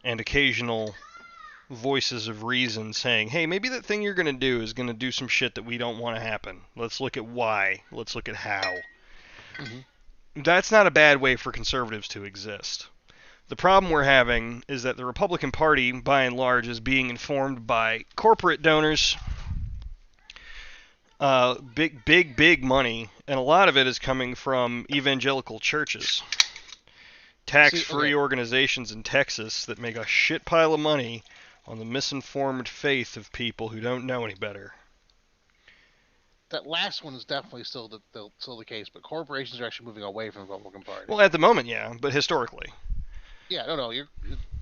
and occasional voices of reason saying, hey, maybe that thing you're going to do is going to do some shit that we don't want to happen. Let's look at why. Let's look at how. That's not a bad way for conservatives to exist. The problem we're having is that the Republican Party, by and large, is being informed by corporate donors, big money, and a lot of it is coming from evangelical churches. Tax-free organizations in Texas that make a shit pile of money on the misinformed faith of people who don't know any better. That last one is definitely still the case, but corporations are actually moving away from the Republican Party. Well, at the moment, yeah, but historically. Yeah, no,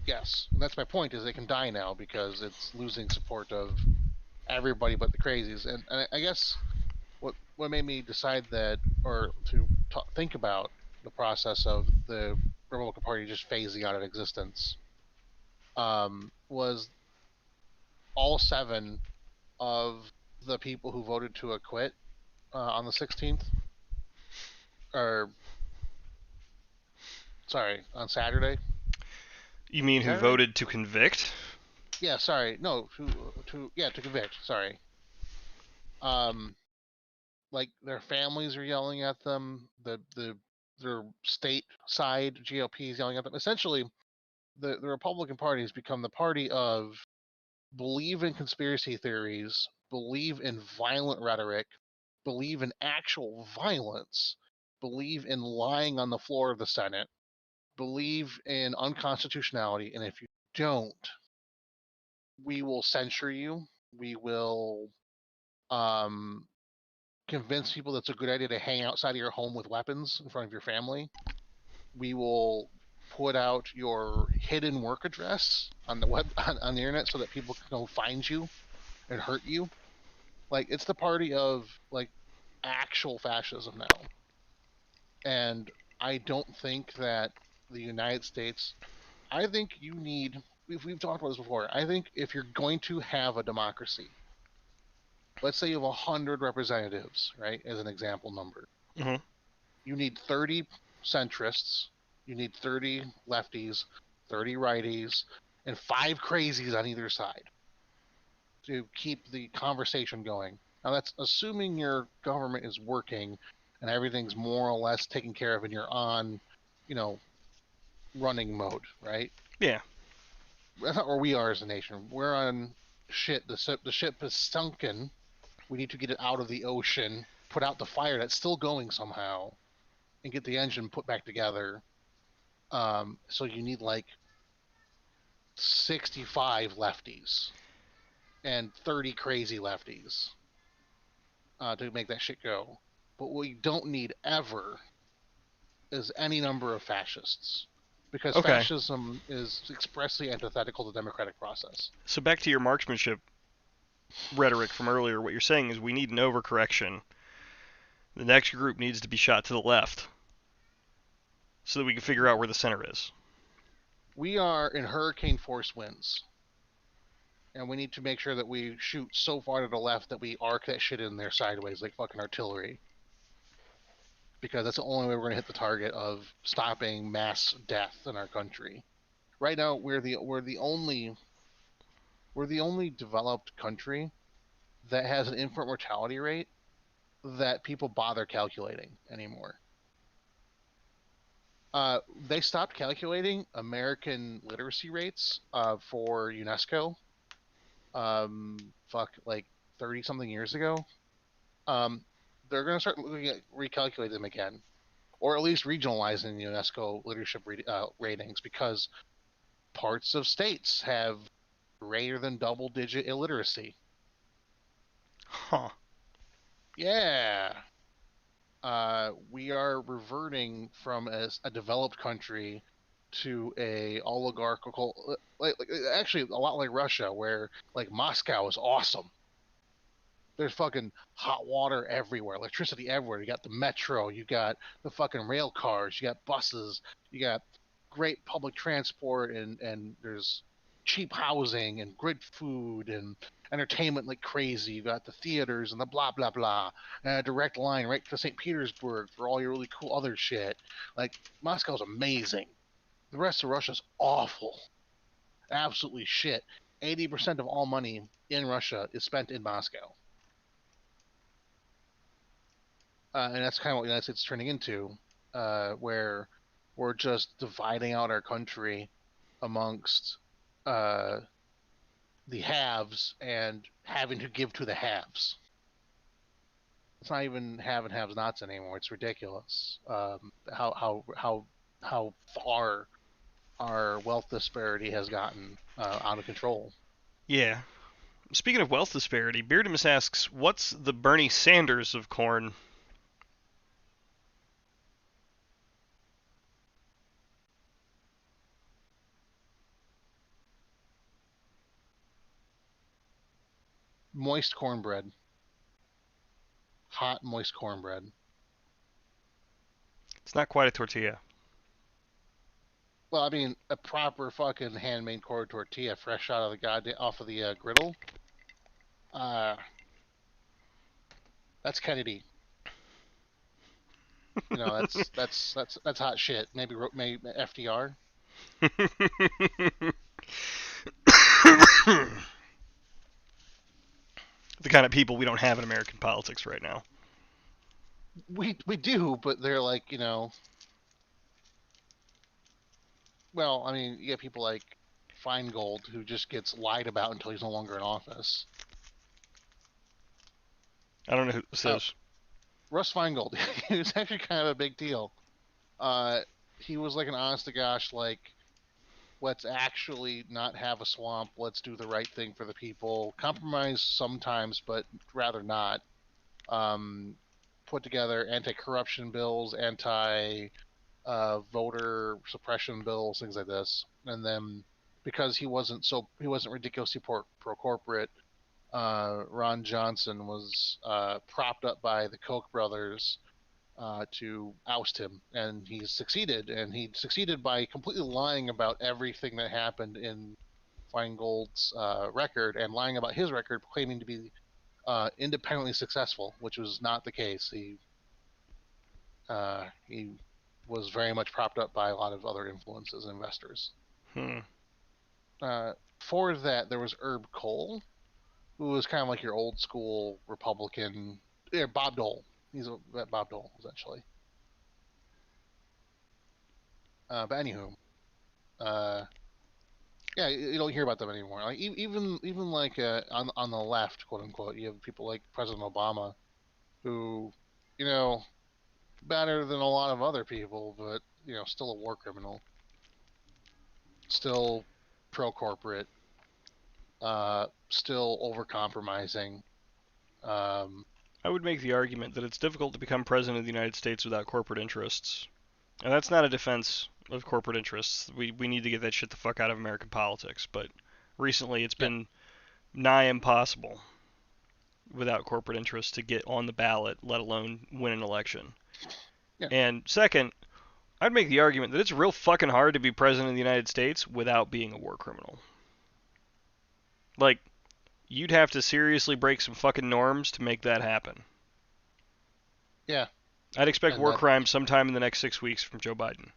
yes. And that's my point, is they can die now because it's losing support of everybody but the crazies. And I guess what made me decide that, or to think about the process of the Republican Party just phasing out of existence, was all 7 of the people who voted to acquit on the 16th, or sorry, on Saturday. You mean who Saturday? voted to convict? Yeah, sorry, no, to convict. Sorry. Um, like their families are yelling at them. Their state side GOP is yelling at them. Essentially, the Republican Party has become the party of believe in conspiracy theories, believe in violent rhetoric, believe in actual violence, believe in lying on the floor of the Senate, believe in unconstitutionality, and if you don't, we will censure you. We will um, convince people that's a good idea to hang outside of your home with weapons in front of your family. We will put out your hidden work address on the web on the internet so that people can go find you and hurt you. Like it's the party of like actual fascism now. And I don't think that the United States, I think you need, we've talked about this before. I think if you're going to have a democracy, let's say you have 100 representatives, right, as an example number, Mm-hmm. you need 30 centrists, you need 30 lefties, 30 righties, and 5 crazies on either side to keep the conversation going. Now, that's assuming your government is working and everything's more or less taken care of and you're on, you know, running mode, right? Yeah. That's not where we are as a nation. We're on shit. The ship is sunken. We need to get it out of the ocean, put out the fire that's still going somehow, and get the engine put back together. So you need like 65 lefties and 30 crazy lefties to make that shit go. But what we don't need ever is any number of fascists, because Okay. fascism is expressly antithetical to the democratic process. So back to your marksmanship rhetoric from earlier. What you're saying is we need an overcorrection. The next group needs to be shot to the left so that we can figure out where the center is. We are in hurricane force winds, and we need to make sure that we shoot so far to the left that we arc that shit in there sideways like fucking artillery, because that's the only way we're going to hit the target of stopping mass death in our country. Right now, we're the only developed country that has an infant mortality rate that people bother calculating anymore. They stopped calculating American literacy rates for UNESCO. Like 30 something years ago. Um, they're going to start looking at recalculating them again, or at least regionalizing the UNESCO leadership ratings, because parts of states have greater than double digit illiteracy. Huh. Yeah. We are reverting from a developed country to a oligarchical, like actually a lot like Russia, where like Moscow is awesome. There's fucking hot water everywhere, electricity everywhere. You got the metro, you got the fucking rail cars, you got buses, you got great public transport, and there's cheap housing and good food and entertainment like crazy. You got the theaters and the blah blah blah, and a direct line right to St. Petersburg for all your really cool other shit. Like Moscow's amazing. The rest of Russia's awful, absolutely shit. 80% of all money in Russia is spent in Moscow. And that's kind of what the United States is turning into, where we're just dividing out our country amongst uh, the haves and having to give to the haves. It's not even have and haves nots anymore. It's ridiculous how far our wealth disparity has gotten out of control. Yeah. Speaking of wealth disparity, Beardamus asks, what's the Bernie Sanders of corn? Moist cornbread, hot moist cornbread. It's not quite a tortilla. Well, I mean, a proper fucking handmade corn tortilla, fresh out of the goddamn off of the griddle. Uh, that's Kennedy. You know, that's hot shit. Maybe FDR. The kind of people we don't have in American politics right now. We do, but they're like, well, I mean, you get people like Feingold who just gets lied about until he's no longer in office. I don't know who this is. Russ Feingold, he was actually kind of a big deal. He was like an honest to gosh, like, let's actually not have a swamp. Let's do the right thing for the people. Compromise sometimes, but rather not. Put together anti-corruption bills, voter suppression bills, things like this. And then because he wasn't ridiculously pro corporate, Ron Johnson was propped up by the Koch brothers to oust him, and he succeeded by completely lying about everything that happened in Feingold's record and lying about his record, claiming to be independently successful, which was not the case. He was very much propped up by a lot of other influences and investors. Hmm. For that, there was Herb Kohl, who was kind of like your old school Republican. Yeah, Bob Dole. He's Bob Dole, essentially. But anywho, yeah, you don't hear about them anymore. Like even like on the left, quote unquote, you have people like President Obama, who, you know, better than a lot of other people, but still a war criminal, still pro corporate, still over compromising. I would make the argument that it's difficult to become president of the United States without corporate interests. And that's not a defense of corporate interests. We need to get that shit the fuck out of American politics. But recently it's been nigh impossible without corporate interests to get on the ballot, let alone win an election. Yeah. And second, I'd make the argument that it's real fucking hard to be president of the United States without being a war criminal. Like, you'd have to seriously break some fucking norms to make that happen. Yeah. I'd expect war crimes sometime in the next 6 weeks from Joe Biden.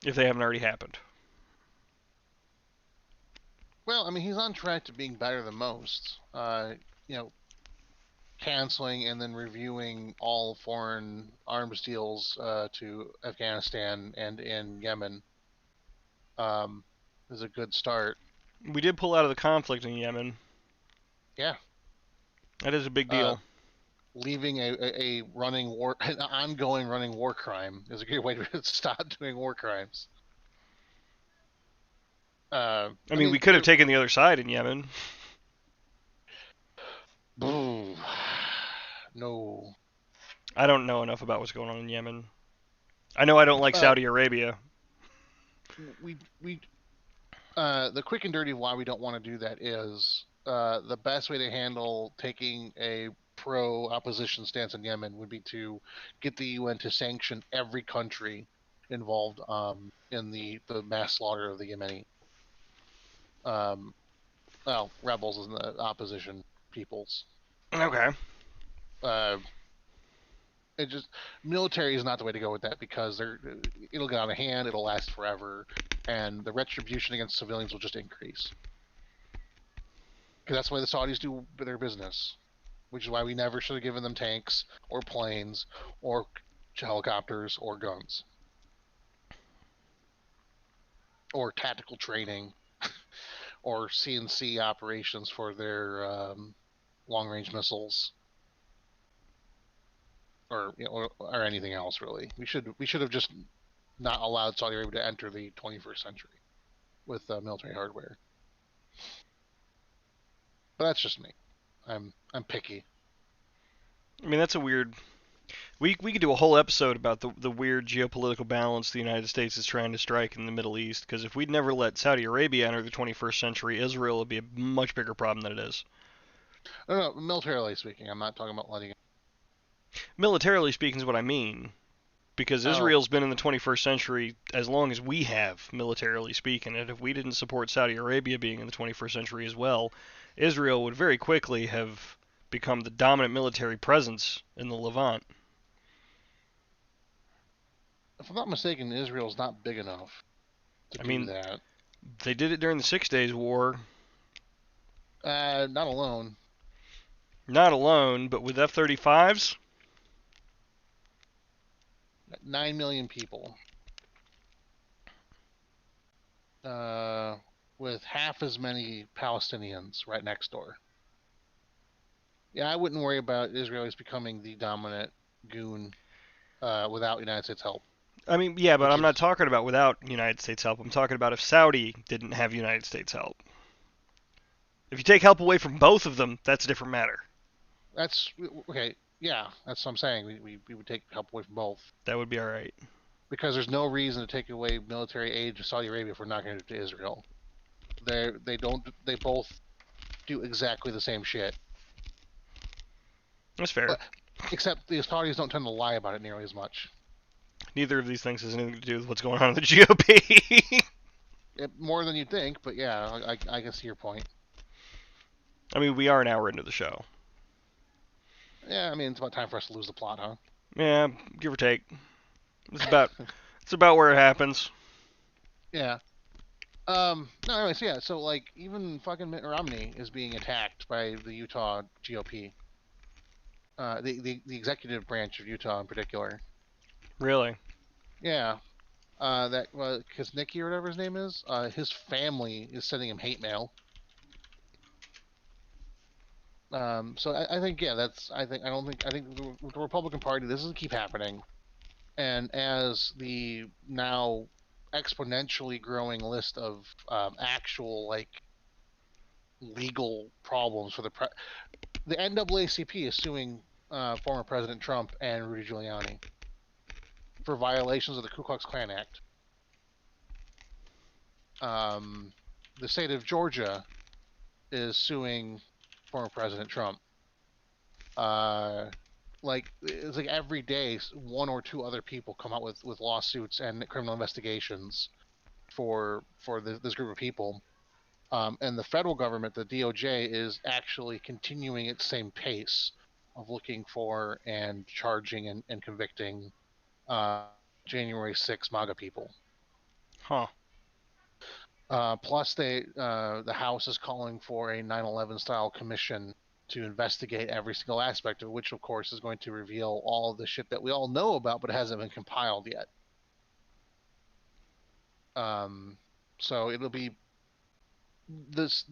If they haven't already happened. Well, I mean, he's on track to being better than most. Canceling and then reviewing all foreign arms deals to Afghanistan and in Yemen is a good start. We did pull out of the conflict in Yemen. Yeah. That is a big deal. Leaving a running war, an ongoing running war crime is a great way to stop doing war crimes. I mean, we could have taken the other side in Yemen. No. I don't know enough about what's going on in Yemen. I know I don't like Saudi Arabia. The quick and dirty of why we don't want to do that is the best way to handle taking a pro-opposition stance in Yemen would be to get the UN to sanction every country involved in the mass slaughter of the Yemeni rebels and the opposition peoples. Okay. Military is not the way to go with that because it'll get out of hand, it'll last forever, and the retribution against civilians will just increase. Because that's the way the Saudis do their business, which is why we never should have given them tanks or planes or helicopters or guns or tactical training or CNC operations for their long-range missiles. Or anything else really. We should have just not allowed Saudi Arabia to enter the 21st century with military hardware. But that's just me. I'm picky. I mean, that's a weird. We could do a whole episode about the weird geopolitical balance the United States is trying to strike in the Middle East. Because if we'd never let Saudi Arabia enter the 21st century, Israel would be a much bigger problem than it is. No, militarily speaking, I'm not talking about letting it. Militarily speaking is what I mean. Because Israel's been in the 21st century as long as we have, militarily speaking, and if we didn't support Saudi Arabia being in the 21st century as well, Israel would very quickly have become the dominant military presence in the Levant. If I'm not mistaken, Israel's not big enough to I do mean, that. they did it during the 6 Days War, Not alone. not alone, but with F-35s. 9 million people. With half as many Palestinians right next door. Yeah, I wouldn't worry about Israelis becoming the dominant goon without United States help. I mean, yeah, but Which I'm is, not talking about without United States help. I'm talking about if Saudi didn't have United States help. If you take help away from both of them, that's a different matter. that's okay. Yeah, that's what I'm saying. We would take help away from both That would be all right. because there's no reason to take away military aid to Saudi Arabia if we're not going to do it to Israel. They both do exactly the same shit. That's fair. But, except the Saudis don't tend to lie about it nearly as much. Neither of these things has anything to do with what's going on in the GOP. More than you'd think, but yeah, I can see your point. I mean, we are an hour into the show. Yeah, I mean, it's about time for us to lose the plot, huh? Yeah, give or take. It's about where it happens. Yeah. No, anyways, yeah, so, like, even fucking Mitt Romney is being attacked by the Utah GOP. The executive branch of Utah in particular. Really? Yeah. That, Kaznicki or whatever his name is, his family is sending him hate mail. So I think, yeah, I think the Republican Party, this will keep happening. And as the now exponentially growing list of actual, like, legal problems for the NAACP is suing former President Trump and Rudy Giuliani for violations of the Ku Klux Klan Act. The state of Georgia is suing former President Trump. It's like every day, one or two other people come out with lawsuits and criminal investigations for this group of people. And the federal government, the DOJ, is actually continuing its same pace of looking for and charging and convicting January 6 MAGA people. Huh. Plus, the House is calling for a 9/11 style commission to investigate every single aspect of which, of course, is going to reveal all of the shit that we all know about, but it hasn't been compiled yet. So it'll be this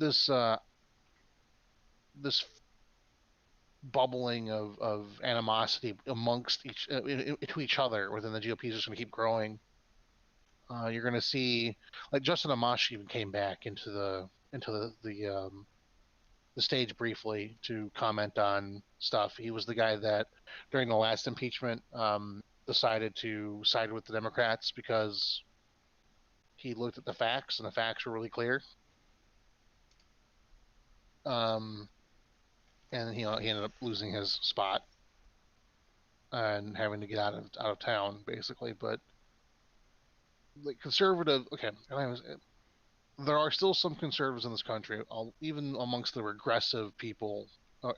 bubbling of animosity amongst to each other within the GOP is just going to keep growing. You're going to see, like, Justin Amash even came back into the stage briefly to comment on stuff. He was the guy that during the last impeachment decided to side with the Democrats because he looked at the facts and the facts were really clear. And he ended up losing his spot and having to get out of town basically. But, like, conservative, okay, there are still some conservatives in this country, even amongst the regressive people,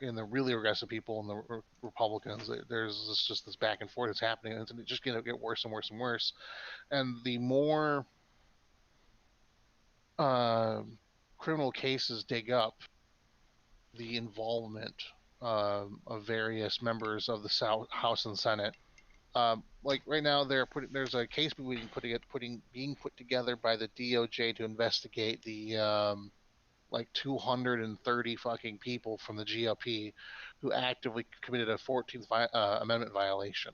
in the really regressive people and the Republicans. There's just this back and forth that's happening, and it's just going to get worse and worse and worse. And the more criminal cases dig up, the involvement of various members of the House and Senate. Like right now, there's a case being put together by the DOJ to investigate the like 230 fucking people from the GOP who actively committed a 14th Amendment violation,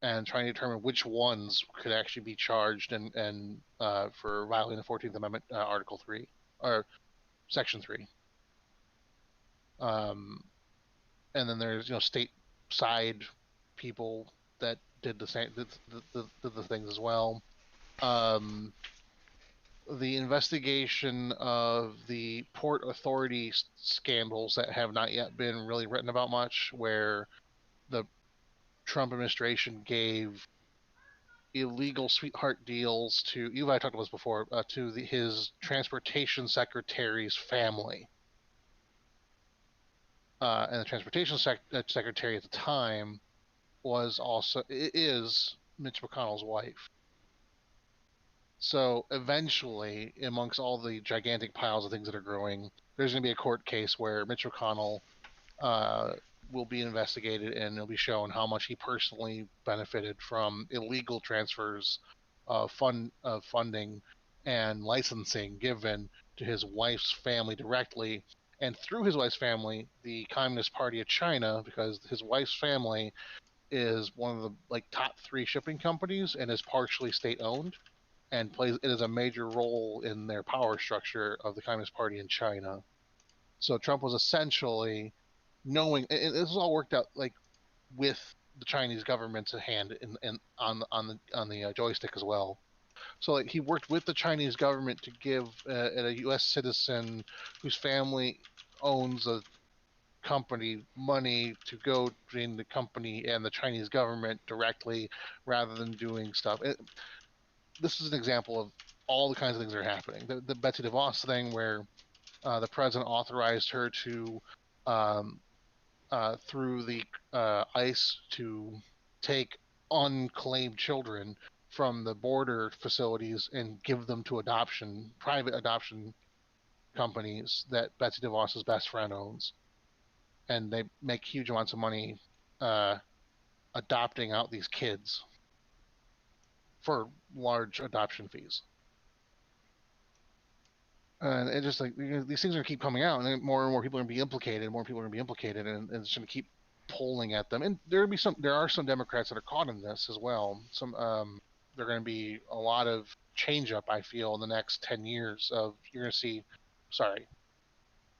and trying to determine which ones could actually be charged and for violating the 14th Amendment, Article 3 or Section 3. And then there's state side people that did the same did the things as well. The investigation of the Port Authority scandals that have not yet been really written about much, where the Trump administration gave illegal sweetheart deals to, you and I talked about this before, to his transportation secretary's family. And the transportation secretary at the time is Mitch McConnell's wife. So eventually, amongst all the gigantic piles of things that are growing, there's going to be a court case where Mitch McConnell will be investigated, and it'll be shown how much he personally benefited from illegal transfers of funding and licensing given to his wife's family directly, and through his wife's family, the Communist Party of China, because his wife's family is one of the top 3 shipping companies and is partially state owned, and it is a major role in their power structure of the Communist Party in China. So Trump was essentially knowing, and this was all worked out with the Chinese government's hand and on the joystick as well. So he worked with the Chinese government to give a U.S. citizen whose family owns a company money to go between the company and the Chinese government directly, rather than doing stuff. This is an example of all the kinds of things that are happening. The Betsy DeVos thing, where the president authorized her to, through the ICE, to take unclaimed children from the border facilities and give them to private adoption companies that Betsy DeVos's best friend owns. And they make huge amounts of money adopting out these kids for large adoption fees. And it just these things are going to keep coming out, and more and more people are going to be implicated, and it's going to keep pulling at them. And there are some Democrats that are caught in this as well. There are going to be a lot of change up, I feel, in the next 10 years. You're going to see. Sorry,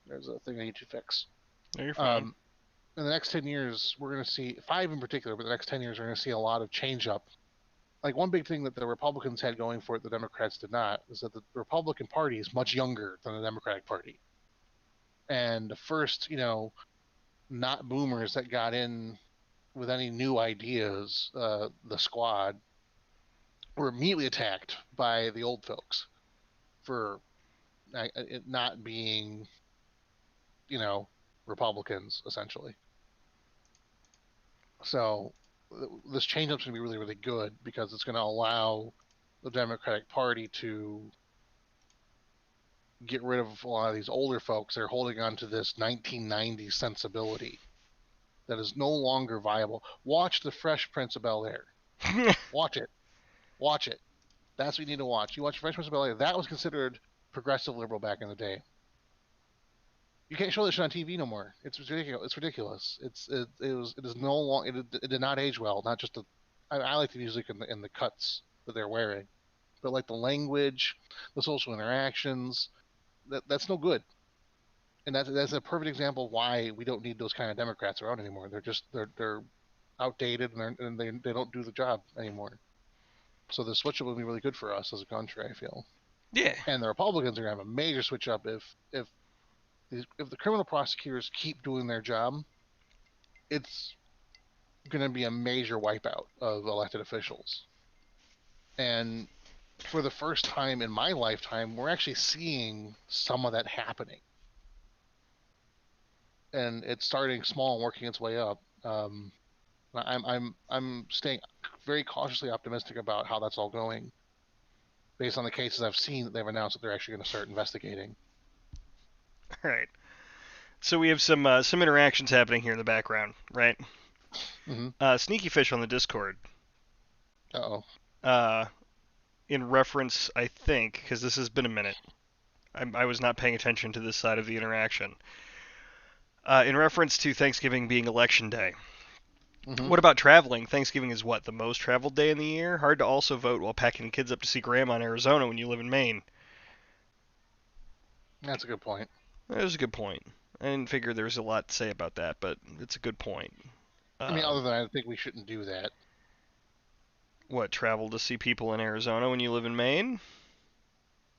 there's a thing I need to fix. No, you're fine. In the next 10 years, we're going to see 5 in particular, but the next 10 years, we're going to see a lot of change up. One big thing that the Republicans had going for it, the Democrats did not, is that the Republican Party is much younger than the Democratic Party. And the first, not boomers that got in with any new ideas, the squad, were immediately attacked by the old folks for it not being, Republicans, essentially. So this change-up's going to be really, really good, because it's going to allow the Democratic Party to get rid of a lot of these older folks that are holding on to this 1990s sensibility that is no longer viable. Watch The Fresh Prince of Bel-Air. Watch it. That's what you need to watch. You watch Fresh Prince of Bel-Air. That was considered progressive liberal back in the day. You can't show this shit on TV no more. It's ridiculous. It is no long. It did not age well. Not just I like the music and the cuts that they're wearing, but the language, the social interactions, that's no good. And that's a perfect example of why we don't need those kind of Democrats around anymore. They're outdated, and they don't do the job anymore. So the switch up would be really good for us as a country, I feel. Yeah. And the Republicans are going to have a major switch up if the criminal prosecutors keep doing their job. It's going to be a major wipeout of elected officials. And for the first time in my lifetime, we're actually seeing some of that happening. And it's starting small and working its way up. I'm staying very cautiously optimistic about how that's all going, based on the cases I've seen that they've announced that they're actually going to start investigating. All right. So we have some interactions happening here in the background, right? Mm-hmm. Sneaky Fish on the Discord. Uh-oh. In reference, I think, because this has been a minute, I was not paying attention to this side of the interaction. In reference to Thanksgiving being election day. Mm-hmm. What about traveling? Thanksgiving is what, the most traveled day in the year? Hard to also vote while packing kids up to see Grandma in Arizona when you live in Maine. That's a good point. That is a good point. I didn't figure there was a lot to say about that, but it's a good point. I mean, other than I think we shouldn't do that. What, travel to see people in Arizona when you live in Maine?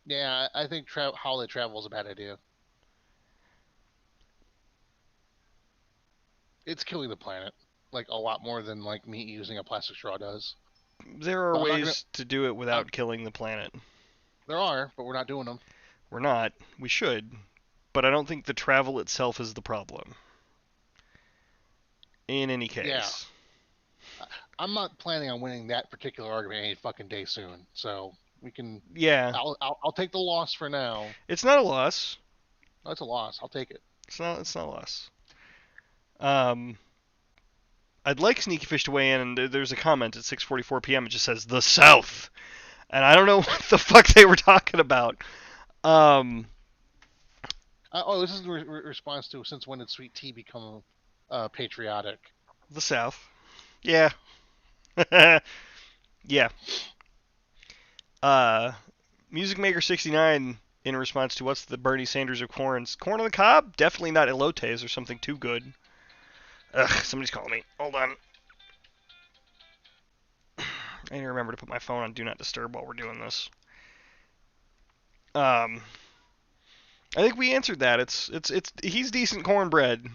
Yeah, I think holiday travel is a bad idea. It's killing the planet. like a lot more than like meat using a plastic straw does. There are But I'm not gonna. ways to do it without killing the planet. There are, but we're not doing them. We're not. We should. But I don't think the travel itself is the problem. In any Yeah, case. I'm not planning on winning that particular argument any fucking day soon. So we can. Yeah. I'll take the loss for now. It's not a loss. No, it's a loss. I'll take it. It's not a loss. Um, I'd like Sneaky Fish to weigh in, and there's a comment at 6:44 p.m. It just says the South, and I don't know what the fuck they were talking about. This is in response to since when did sweet tea become patriotic? The South. Yeah. Yeah. Music Maker 69 in response to what's the Bernie Sanders of corns? Corn on the cob? Definitely not elotes or something too good. Ugh, somebody's calling me. Hold on. I need to remember to put my phone on Do Not Disturb while we're doing this. I think we answered that. He's decent cornbread.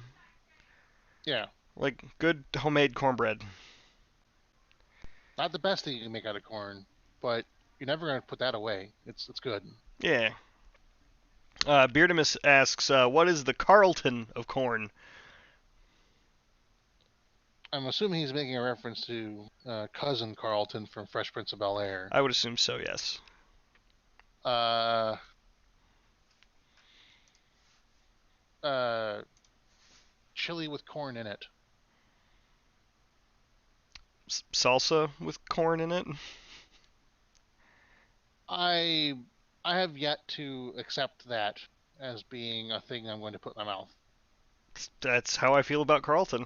Yeah. Like good homemade cornbread. Not the best thing you can make out of corn, but you're never gonna put that away. It's good. Yeah. Beardamus asks, what is the Carlton of corn? I'm assuming he's making a reference to cousin Carlton from Fresh Prince of Bel-Air. I would assume so, yes. Chili with corn in it. Salsa with corn in it? I have yet to accept that as being a thing I'm going to put in my mouth. That's how I feel about Carlton.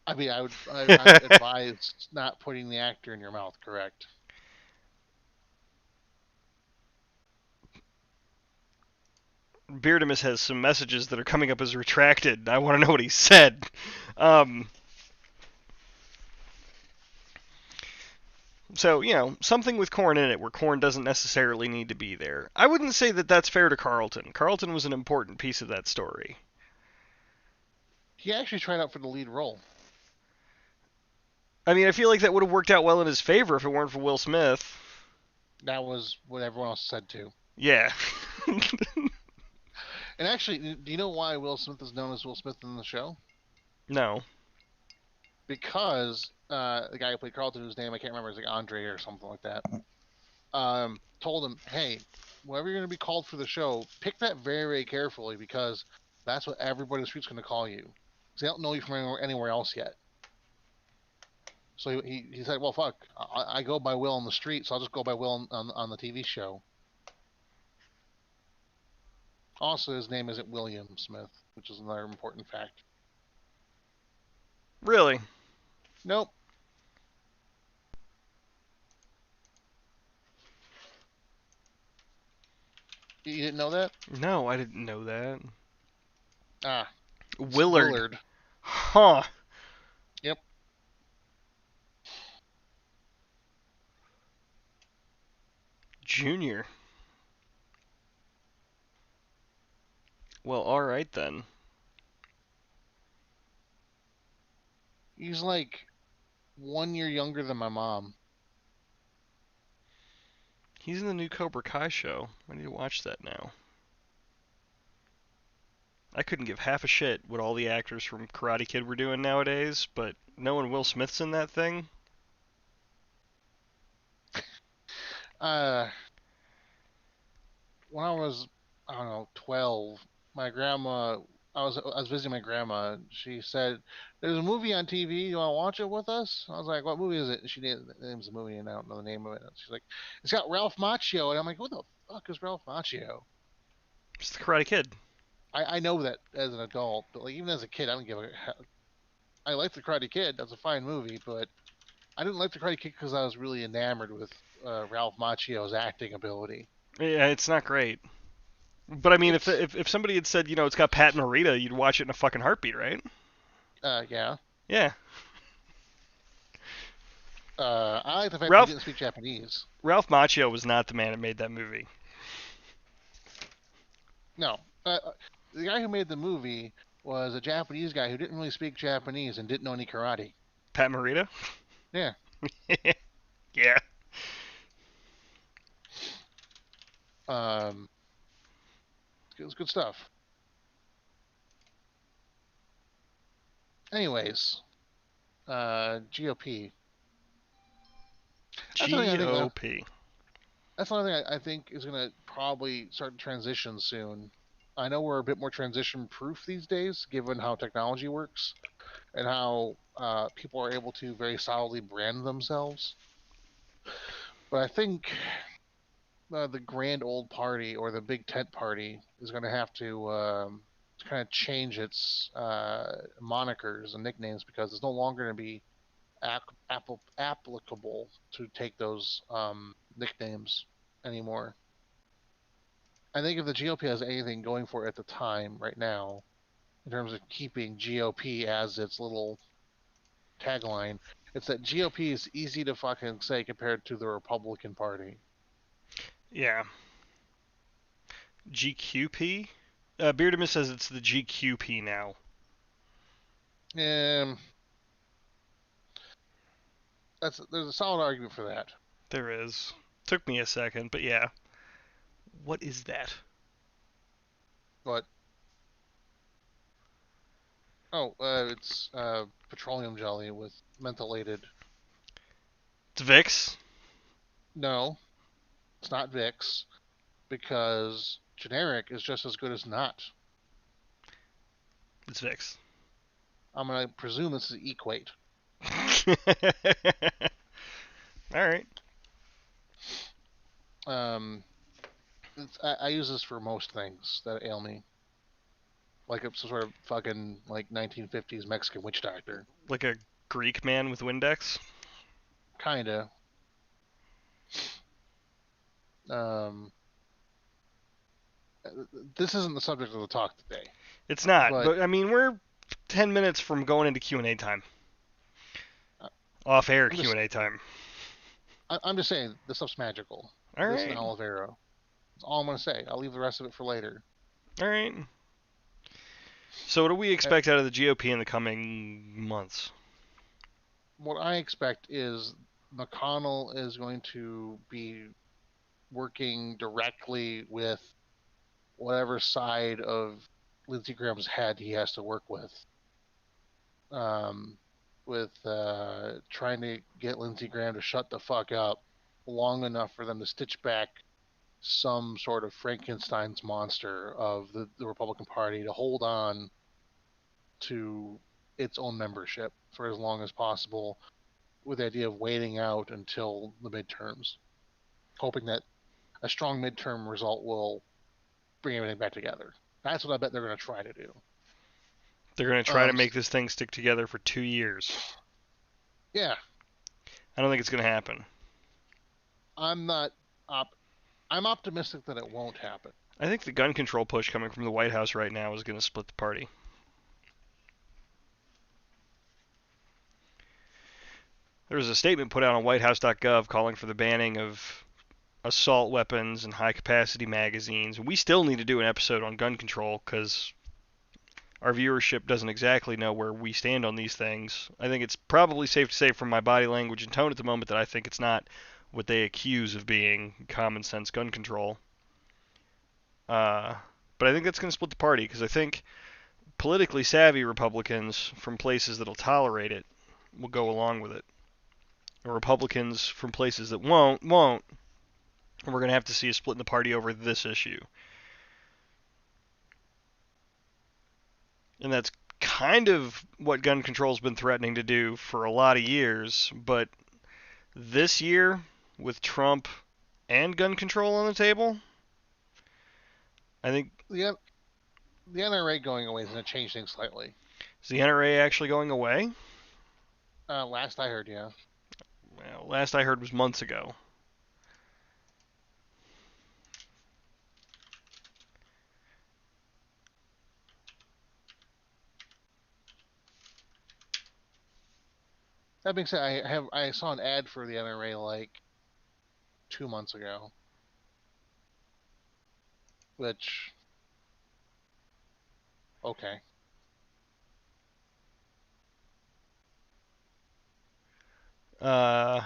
I mean, I would advise not putting the actor in your mouth, correct? Beardamus has some messages that are coming up as retracted. I want to know what he said. So, something with corn in it where corn doesn't necessarily need to be there. I wouldn't say that that's fair to Carlton. Carlton was an important piece of that story. He actually tried out for the lead role. I mean, I feel like that would have worked out well in his favor if it weren't for Will Smith. That was what everyone else said too. Yeah. And actually, do you know why Will Smith is known as Will Smith in the show? No. Because the guy who played Carlton, whose name I can't remember, is like Andre or something like that, told him, hey, whatever you're going to be called for the show, pick that very, very carefully because that's what everybody in the street's going to call you. Because they don't know you from anywhere else yet. So he said, well, fuck, I go by Will on the street, so I'll just go by Will on the TV show. Also, his name isn't William Smith, which is another important fact. Really? Nope. You didn't know that? No, I didn't know that. Ah. Willard. Huh. Yep. Junior. Well, alright then. He's like 1 year younger than my mom. He's in the new Cobra Kai show. I need to watch that now. I couldn't give half a shit what all the actors from Karate Kid were doing nowadays, but knowing Will Smith's in that thing. When I was, I don't know, 12, my grandma, I was visiting my grandma. She said, "There's a movie on TV. You want to watch it with us?" I was like, "What movie is it?" And she named the movie, and I don't know the name of it. And she's like, "It's got Ralph Macchio," and I'm like, "Who the fuck is Ralph Macchio?" It's the Karate Kid. I know that as an adult, but like even as a kid, I don't give a. I like the Karate Kid. That's a fine movie, but I didn't like the Karate Kid because I was really enamored with Ralph Macchio's acting ability. Yeah, it's not great. But I mean, if somebody had said, it's got Pat Morita, you'd watch it in a fucking heartbeat, right? Yeah. Yeah. I like the fact Ralph, that he didn't speak Japanese. Ralph Macchio was not the man that made that movie. No. The guy who made the movie was a Japanese guy who didn't really speak Japanese and didn't know any karate. Pat Morita? Yeah. Yeah. Um, it was good stuff. Anyways, GOP. That's something I think. GOP. That's another thing I think is going to probably start to transition soon. I know we're a bit more transition proof these days, given how technology works and how people are able to very solidly brand themselves. But I think the grand old party or the big tent party is going to have to kind of change its monikers and nicknames because it's no longer going to be applicable to take those nicknames anymore. I think if the GOP has anything going for it at the time, right now, in terms of keeping GOP as its little tagline, it's that GOP is easy to fucking say compared to the Republican Party. Yeah. GQP? Beardamus says it's the GQP now. There's a solid argument for that. There is. Took me a second, but yeah. What is that? But it's petroleum jelly with mentholated. It's Vicks? No, it's not Vicks because generic is just as good as not. It's Vicks. I'm gonna presume this is equate. Alright. I use this for most things that ail me. Like some sort of fucking like 1950s Mexican witch doctor. Like a Greek man with Windex? Kinda. Um, this isn't the subject of the talk today. It's not, But but I mean, we're 10 minutes from going into Q&A time. Off-air Q&A time. I'm just saying, this stuff's magical. All This and right. aloe vera. That's all I'm gonna say. I'll leave the rest of it for later. All right. So what do we expect out of the GOP in the coming months? What I expect is McConnell is going to be working directly with whatever side of Lindsey Graham's head he has to work um, with trying to get Lindsey Graham to shut the fuck up long enough for them to stitch back some sort of Frankenstein's monster of the Republican Party to hold on to its own membership for as long as possible, with the idea of waiting out until the midterms, hoping that a strong midterm result will bring everything back together. That's what I bet they're going to try to do. They're going to try to make this thing stick together for 2 years. Yeah. I don't think it's going to happen. I'm not. I'm optimistic that it won't happen. I think the gun control push coming from the White House right now is going to split the party. There was a statement put out on whitehouse.gov calling for the banning of assault weapons and high-capacity magazines. We still need to do an episode on gun control because our viewership doesn't exactly know where we stand on these things. I think it's probably safe to say from my body language and tone at the moment that I think it's not what they accuse of being common sense gun control. But I think that's going to split the party because I think politically savvy Republicans from places that'll tolerate it will go along with it. Or Republicans from places that won't. And we're going to have to see a split in the party over this issue. And that's kind of what gun control's been threatening to do for a lot of years, but this year, with Trump and gun control on the table, I think the NRA going away is going to change things slightly. Is the NRA actually going away? Last I heard, yeah. Well, last I heard was months ago. That being said, I saw an ad for the NRA like 2 months ago, which okay. Uh,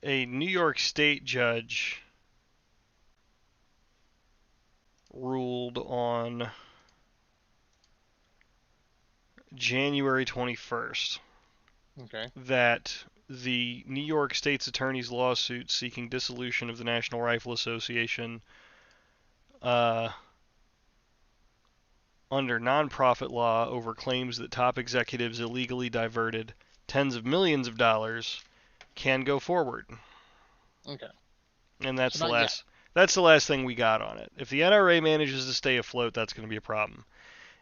a New York State judge ruled on January 21st Okay. that the New York State's attorney's lawsuit seeking dissolution of the National Rifle Association uh, under nonprofit law over claims that top executives illegally diverted tens of millions of dollars can go forward. Okay. And So not yet. that's the last thing we got on it. If the NRA manages to stay afloat, that's going to be a problem.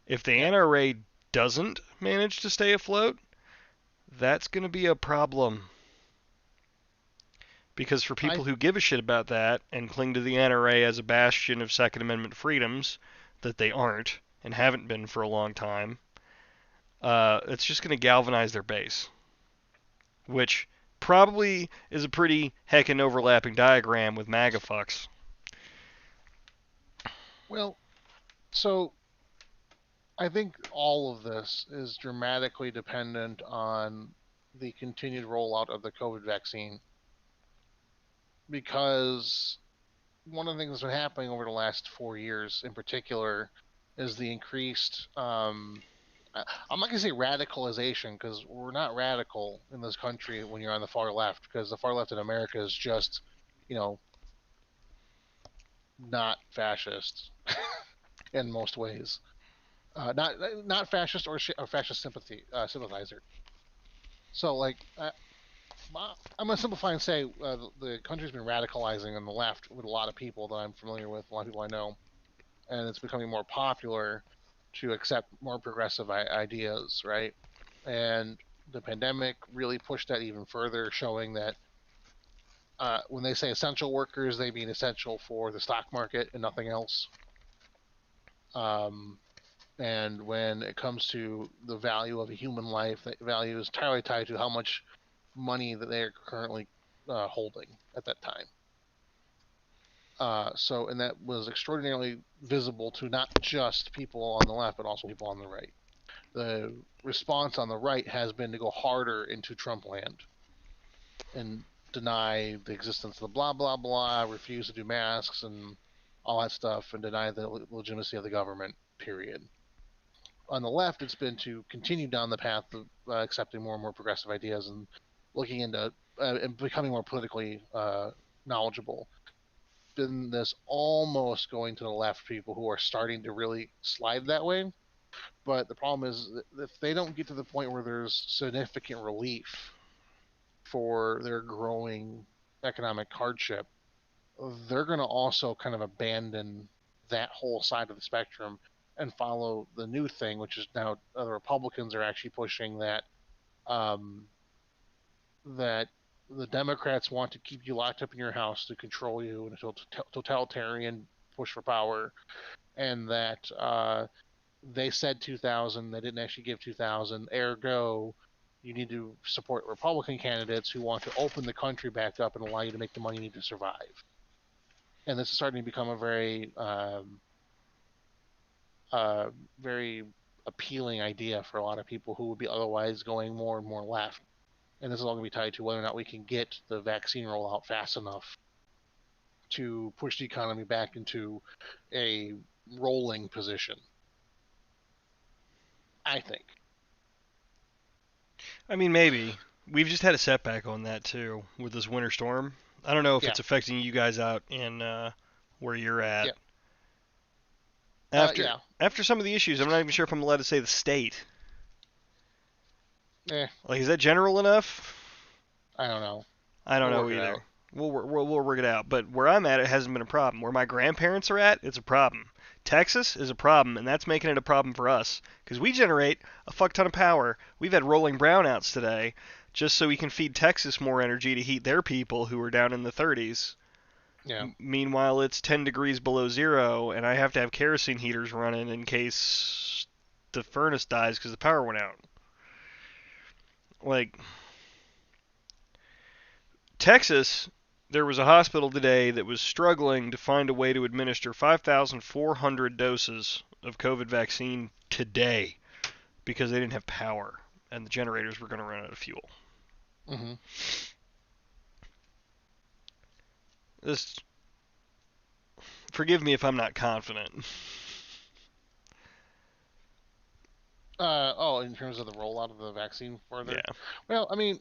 If the Yeah. NRA doesn't manage to stay afloat, that's going to be a problem. Because for I people who give a shit about that and cling to the NRA as a bastion of Second Amendment freedoms that they aren't and haven't been for a long time, it's just going to galvanize their base, which probably is a pretty heckin' overlapping diagram with MAGA fucks. well, so I think all of this is dramatically dependent on the continued rollout of the COVID vaccine, because one of the things that's been happening over the last 4 years, in particular, is the increased. I'm not gonna say radicalization, because we're not radical in this country when you're on the far left, because the far left in America is just, you know, not fascist in most ways. Not fascist or fascist sympathizer. So like I'm gonna simplify and say the country's been radicalizing on the left with a lot of people that I'm familiar with, a lot of people I know, and it's becoming more popular to accept more progressive ideas, right? And the pandemic really pushed that even further, showing that when they say essential workers, they mean essential for the stock market and nothing else. Um, and when it comes to the value of a human life, that value is entirely tied to how much money that they are currently holding at that time. And that was extraordinarily visible to not just people on the left, but also people on the right. The response on the right has been to go harder into Trump land and deny the existence of the blah blah blah, refuse to do masks and all that stuff, and deny the legitimacy of the government. Period. On the left, it's been to continue down the path of accepting more and more progressive ideas and looking into and becoming more politically knowledgeable. Been this almost going to the left people who are starting to really slide that way. But the problem is that if they don't get to the point where there's significant relief for their growing economic hardship, they're going to also kind of abandon that whole side of the spectrum and follow the new thing, which is now the Republicans are actually pushing um, that the Democrats want to keep you locked up in your house to control you in a totalitarian push for power, and that they said 2000, they didn't actually give 2000. Ergo, you need to support Republican candidates who want to open the country back up and allow you to make the money you need to survive. And this is starting to become a very appealing idea for a lot of people who would be otherwise going more and more left. And this is all going to be tied to whether or not we can get the vaccine rollout fast enough to push the economy back into a rolling position. I think. I mean, maybe. We've just had a setback on that too with this winter storm. I don't know if Yeah. it's affecting you guys out in where you're at. Yeah. After Yeah. after some of the issues, I'm not even sure if I'm allowed to say the state. Eh, Like, is that general enough? I don't know. I don't We'll know work it either. out. We'll work it out. But where I'm at, it hasn't been a problem. Where my grandparents are at, it's a problem. Texas is a problem, and that's making it a problem for us because we generate a fuck ton of power. We've had rolling brownouts today, just so we can feed Texas more energy to heat their people who are down in the 30s. Yeah. Meanwhile, it's 10 degrees below zero, and I have to have kerosene heaters running in case the furnace dies because the power went out. Like, Texas, there was a hospital today that was struggling to find a way to administer 5,400 doses of COVID vaccine today because they didn't have power. and the generators were going to run out of fuel. Mm-hmm. This, forgive me if I'm not confident. In terms of the rollout of the vaccine further. Yeah. Well, I mean,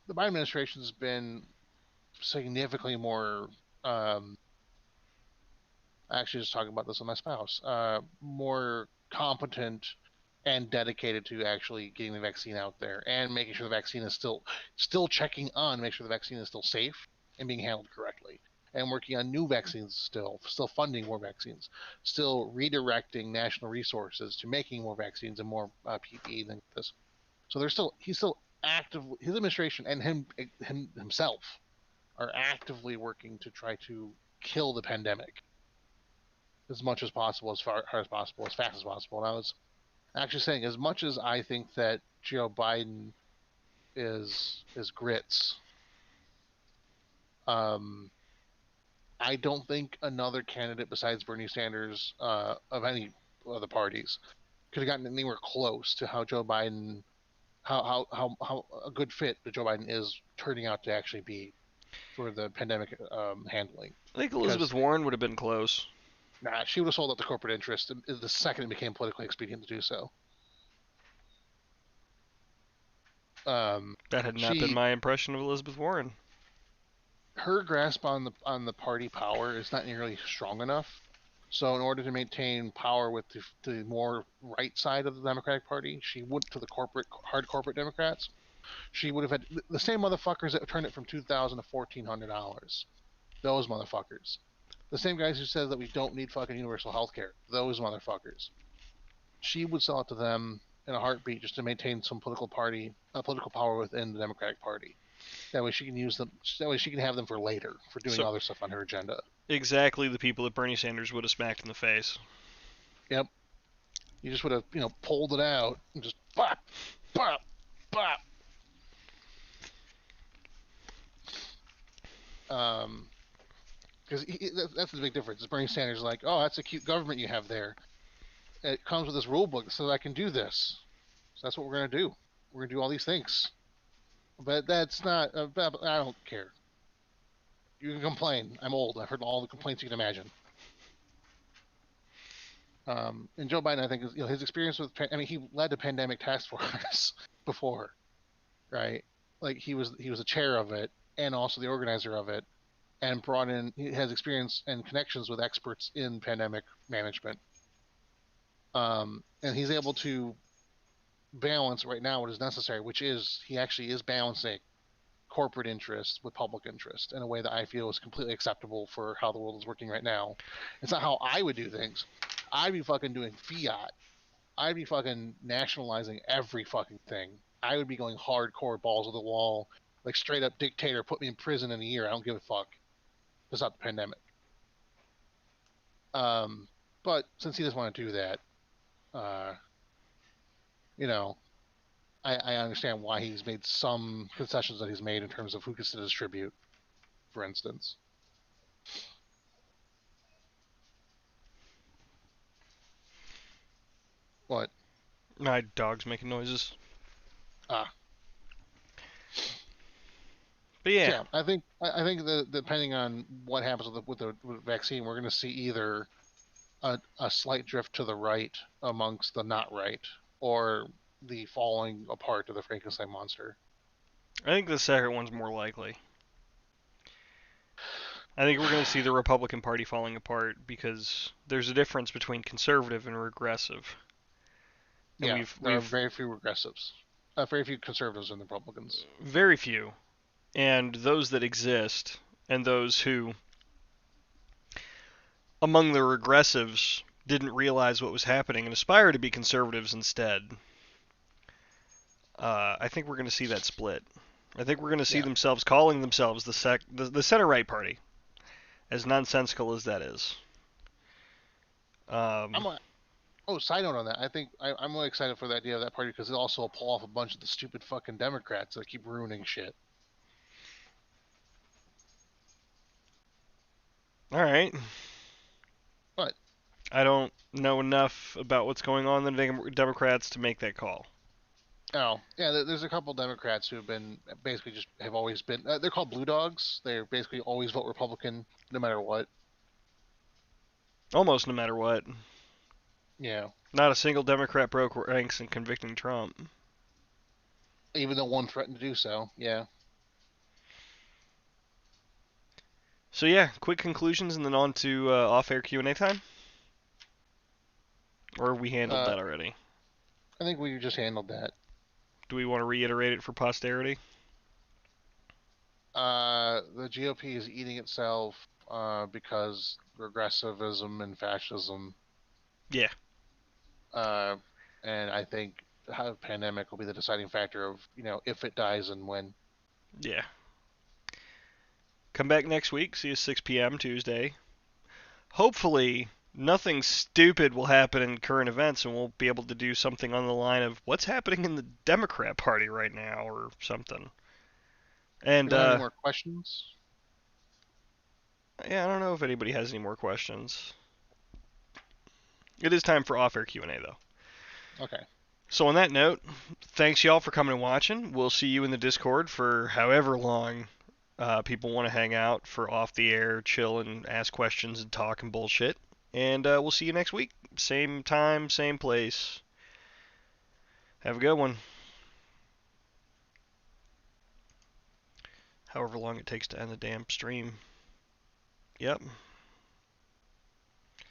the Biden administration's been significantly more. Actually, just talking about this with my spouse. More competent and dedicated to actually getting the vaccine out there and making sure the vaccine is still checking on, make sure the vaccine is still safe and being handled correctly, and working on new vaccines, still funding more vaccines, still redirecting national resources to making more vaccines and more PPE than this. So he's still active. His administration and himself are actively working to try to kill the pandemic as much as possible, as far as possible, as fast as possible. And I was actually saying, as much as I think that Joe Biden is grits, I don't think another candidate besides Bernie Sanders of any of the parties could have gotten anywhere close to how Joe Biden, how a good fit that Joe Biden is turning out to actually be for the pandemic handling. I think Elizabeth Warren would have been close. Nah, she would have sold out the corporate interest the second it became politically expedient to do so. That had not been my impression of Elizabeth Warren. Her grasp on the party power is not nearly strong enough. So in order to maintain power with the more right side of the Democratic Party, she went to the hard corporate Democrats. She would have had the same motherfuckers that turned it from $2,000 to $1,400. Those motherfuckers. The same guys who says that we don't need fucking universal health care. Those motherfuckers. She would sell it to them in a heartbeat just to maintain some political power within the Democratic Party. That way she can use them. That way she can have them for later, for doing other stuff on her agenda. Exactly the people that Bernie Sanders would have smacked in the face. Yep. You just would have, pulled it out and just bop, bop, bop. Because that's the big difference. Bernie Sanders is like, oh, that's a cute government you have there. It comes with this rule book so I can do this. So that's what we're going to do. We're going to do all these things. But that's not, I don't care. You can complain. I'm old. I've heard all the complaints you can imagine. And Joe Biden, I think, his experience with, he led the pandemic task force before, right? Like he was the chair of it and also the organizer of it, and he has experience and connections with experts in pandemic management. And he's able to balance right now what is necessary, which is he actually is balancing corporate interest with public interest in a way that I feel is completely acceptable for how the world is working right now. It's not how I would do things. I'd be fucking doing fiat. I'd be fucking nationalizing every fucking thing. I would be going hardcore balls to the wall, like straight up dictator, put me in prison in a year. I don't give a fuck. It's not the pandemic. But since he doesn't want to do that, I understand why he's made some concessions that he's made in terms of who gets to distribute, for instance. What? My dog's making noises. Ah. But yeah. Yeah, I think that depending on what happens with the vaccine, we're going to see either a slight drift to the right amongst the not right, or the falling apart of the Frankenstein monster. I think the second one's more likely. I think we're going to see the Republican Party falling apart because there's a difference between conservative and regressive. And there are very few regressives. Very few conservatives and Republicans. Very few. And those that exist, and those who, among the regressives, didn't realize what was happening and aspire to be conservatives instead. I think we're going to see that split. I think we're going to see themselves calling themselves the center-right party, as nonsensical as that is. Side note on that, I think I'm really excited for the idea of that party because it also will pull off a bunch of the stupid fucking Democrats that keep ruining shit. All right. What? I don't know enough about what's going on in the Democrats to make that call. Oh, yeah. There's a couple Democrats who have been basically just have always been. They're called Blue Dogs. They're basically always vote Republican no matter what. Almost no matter what. Yeah. Not a single Democrat broke ranks in convicting Trump. Even though one threatened to do so. Yeah. So yeah, quick conclusions and then on to off-air Q&A time. Or we handled Uh, that already. I think we just handled that. Do we want to reiterate it for posterity? The GOP is eating itself because regressivism and fascism. Yeah. Uh, and I think the pandemic will be the deciding factor of if it dies and when. Yeah. Come back next week. See you 6 p.m. Tuesday. Hopefully, nothing stupid will happen in current events and we'll be able to do something on the line of what's happening in the Democrat Party right now or something. We And, don't have any more questions. yeah, I don't know if anybody has any more questions. It is time for off-air Q&A, though. Okay. So on that note, thanks y'all for coming and watching. We'll see you in the Discord for however long people want to hang out for off the air, chill and ask questions and talk and bullshit. And we'll see you next week. Same time, same place. Have a good one. However long it takes to end the damn stream. Yep.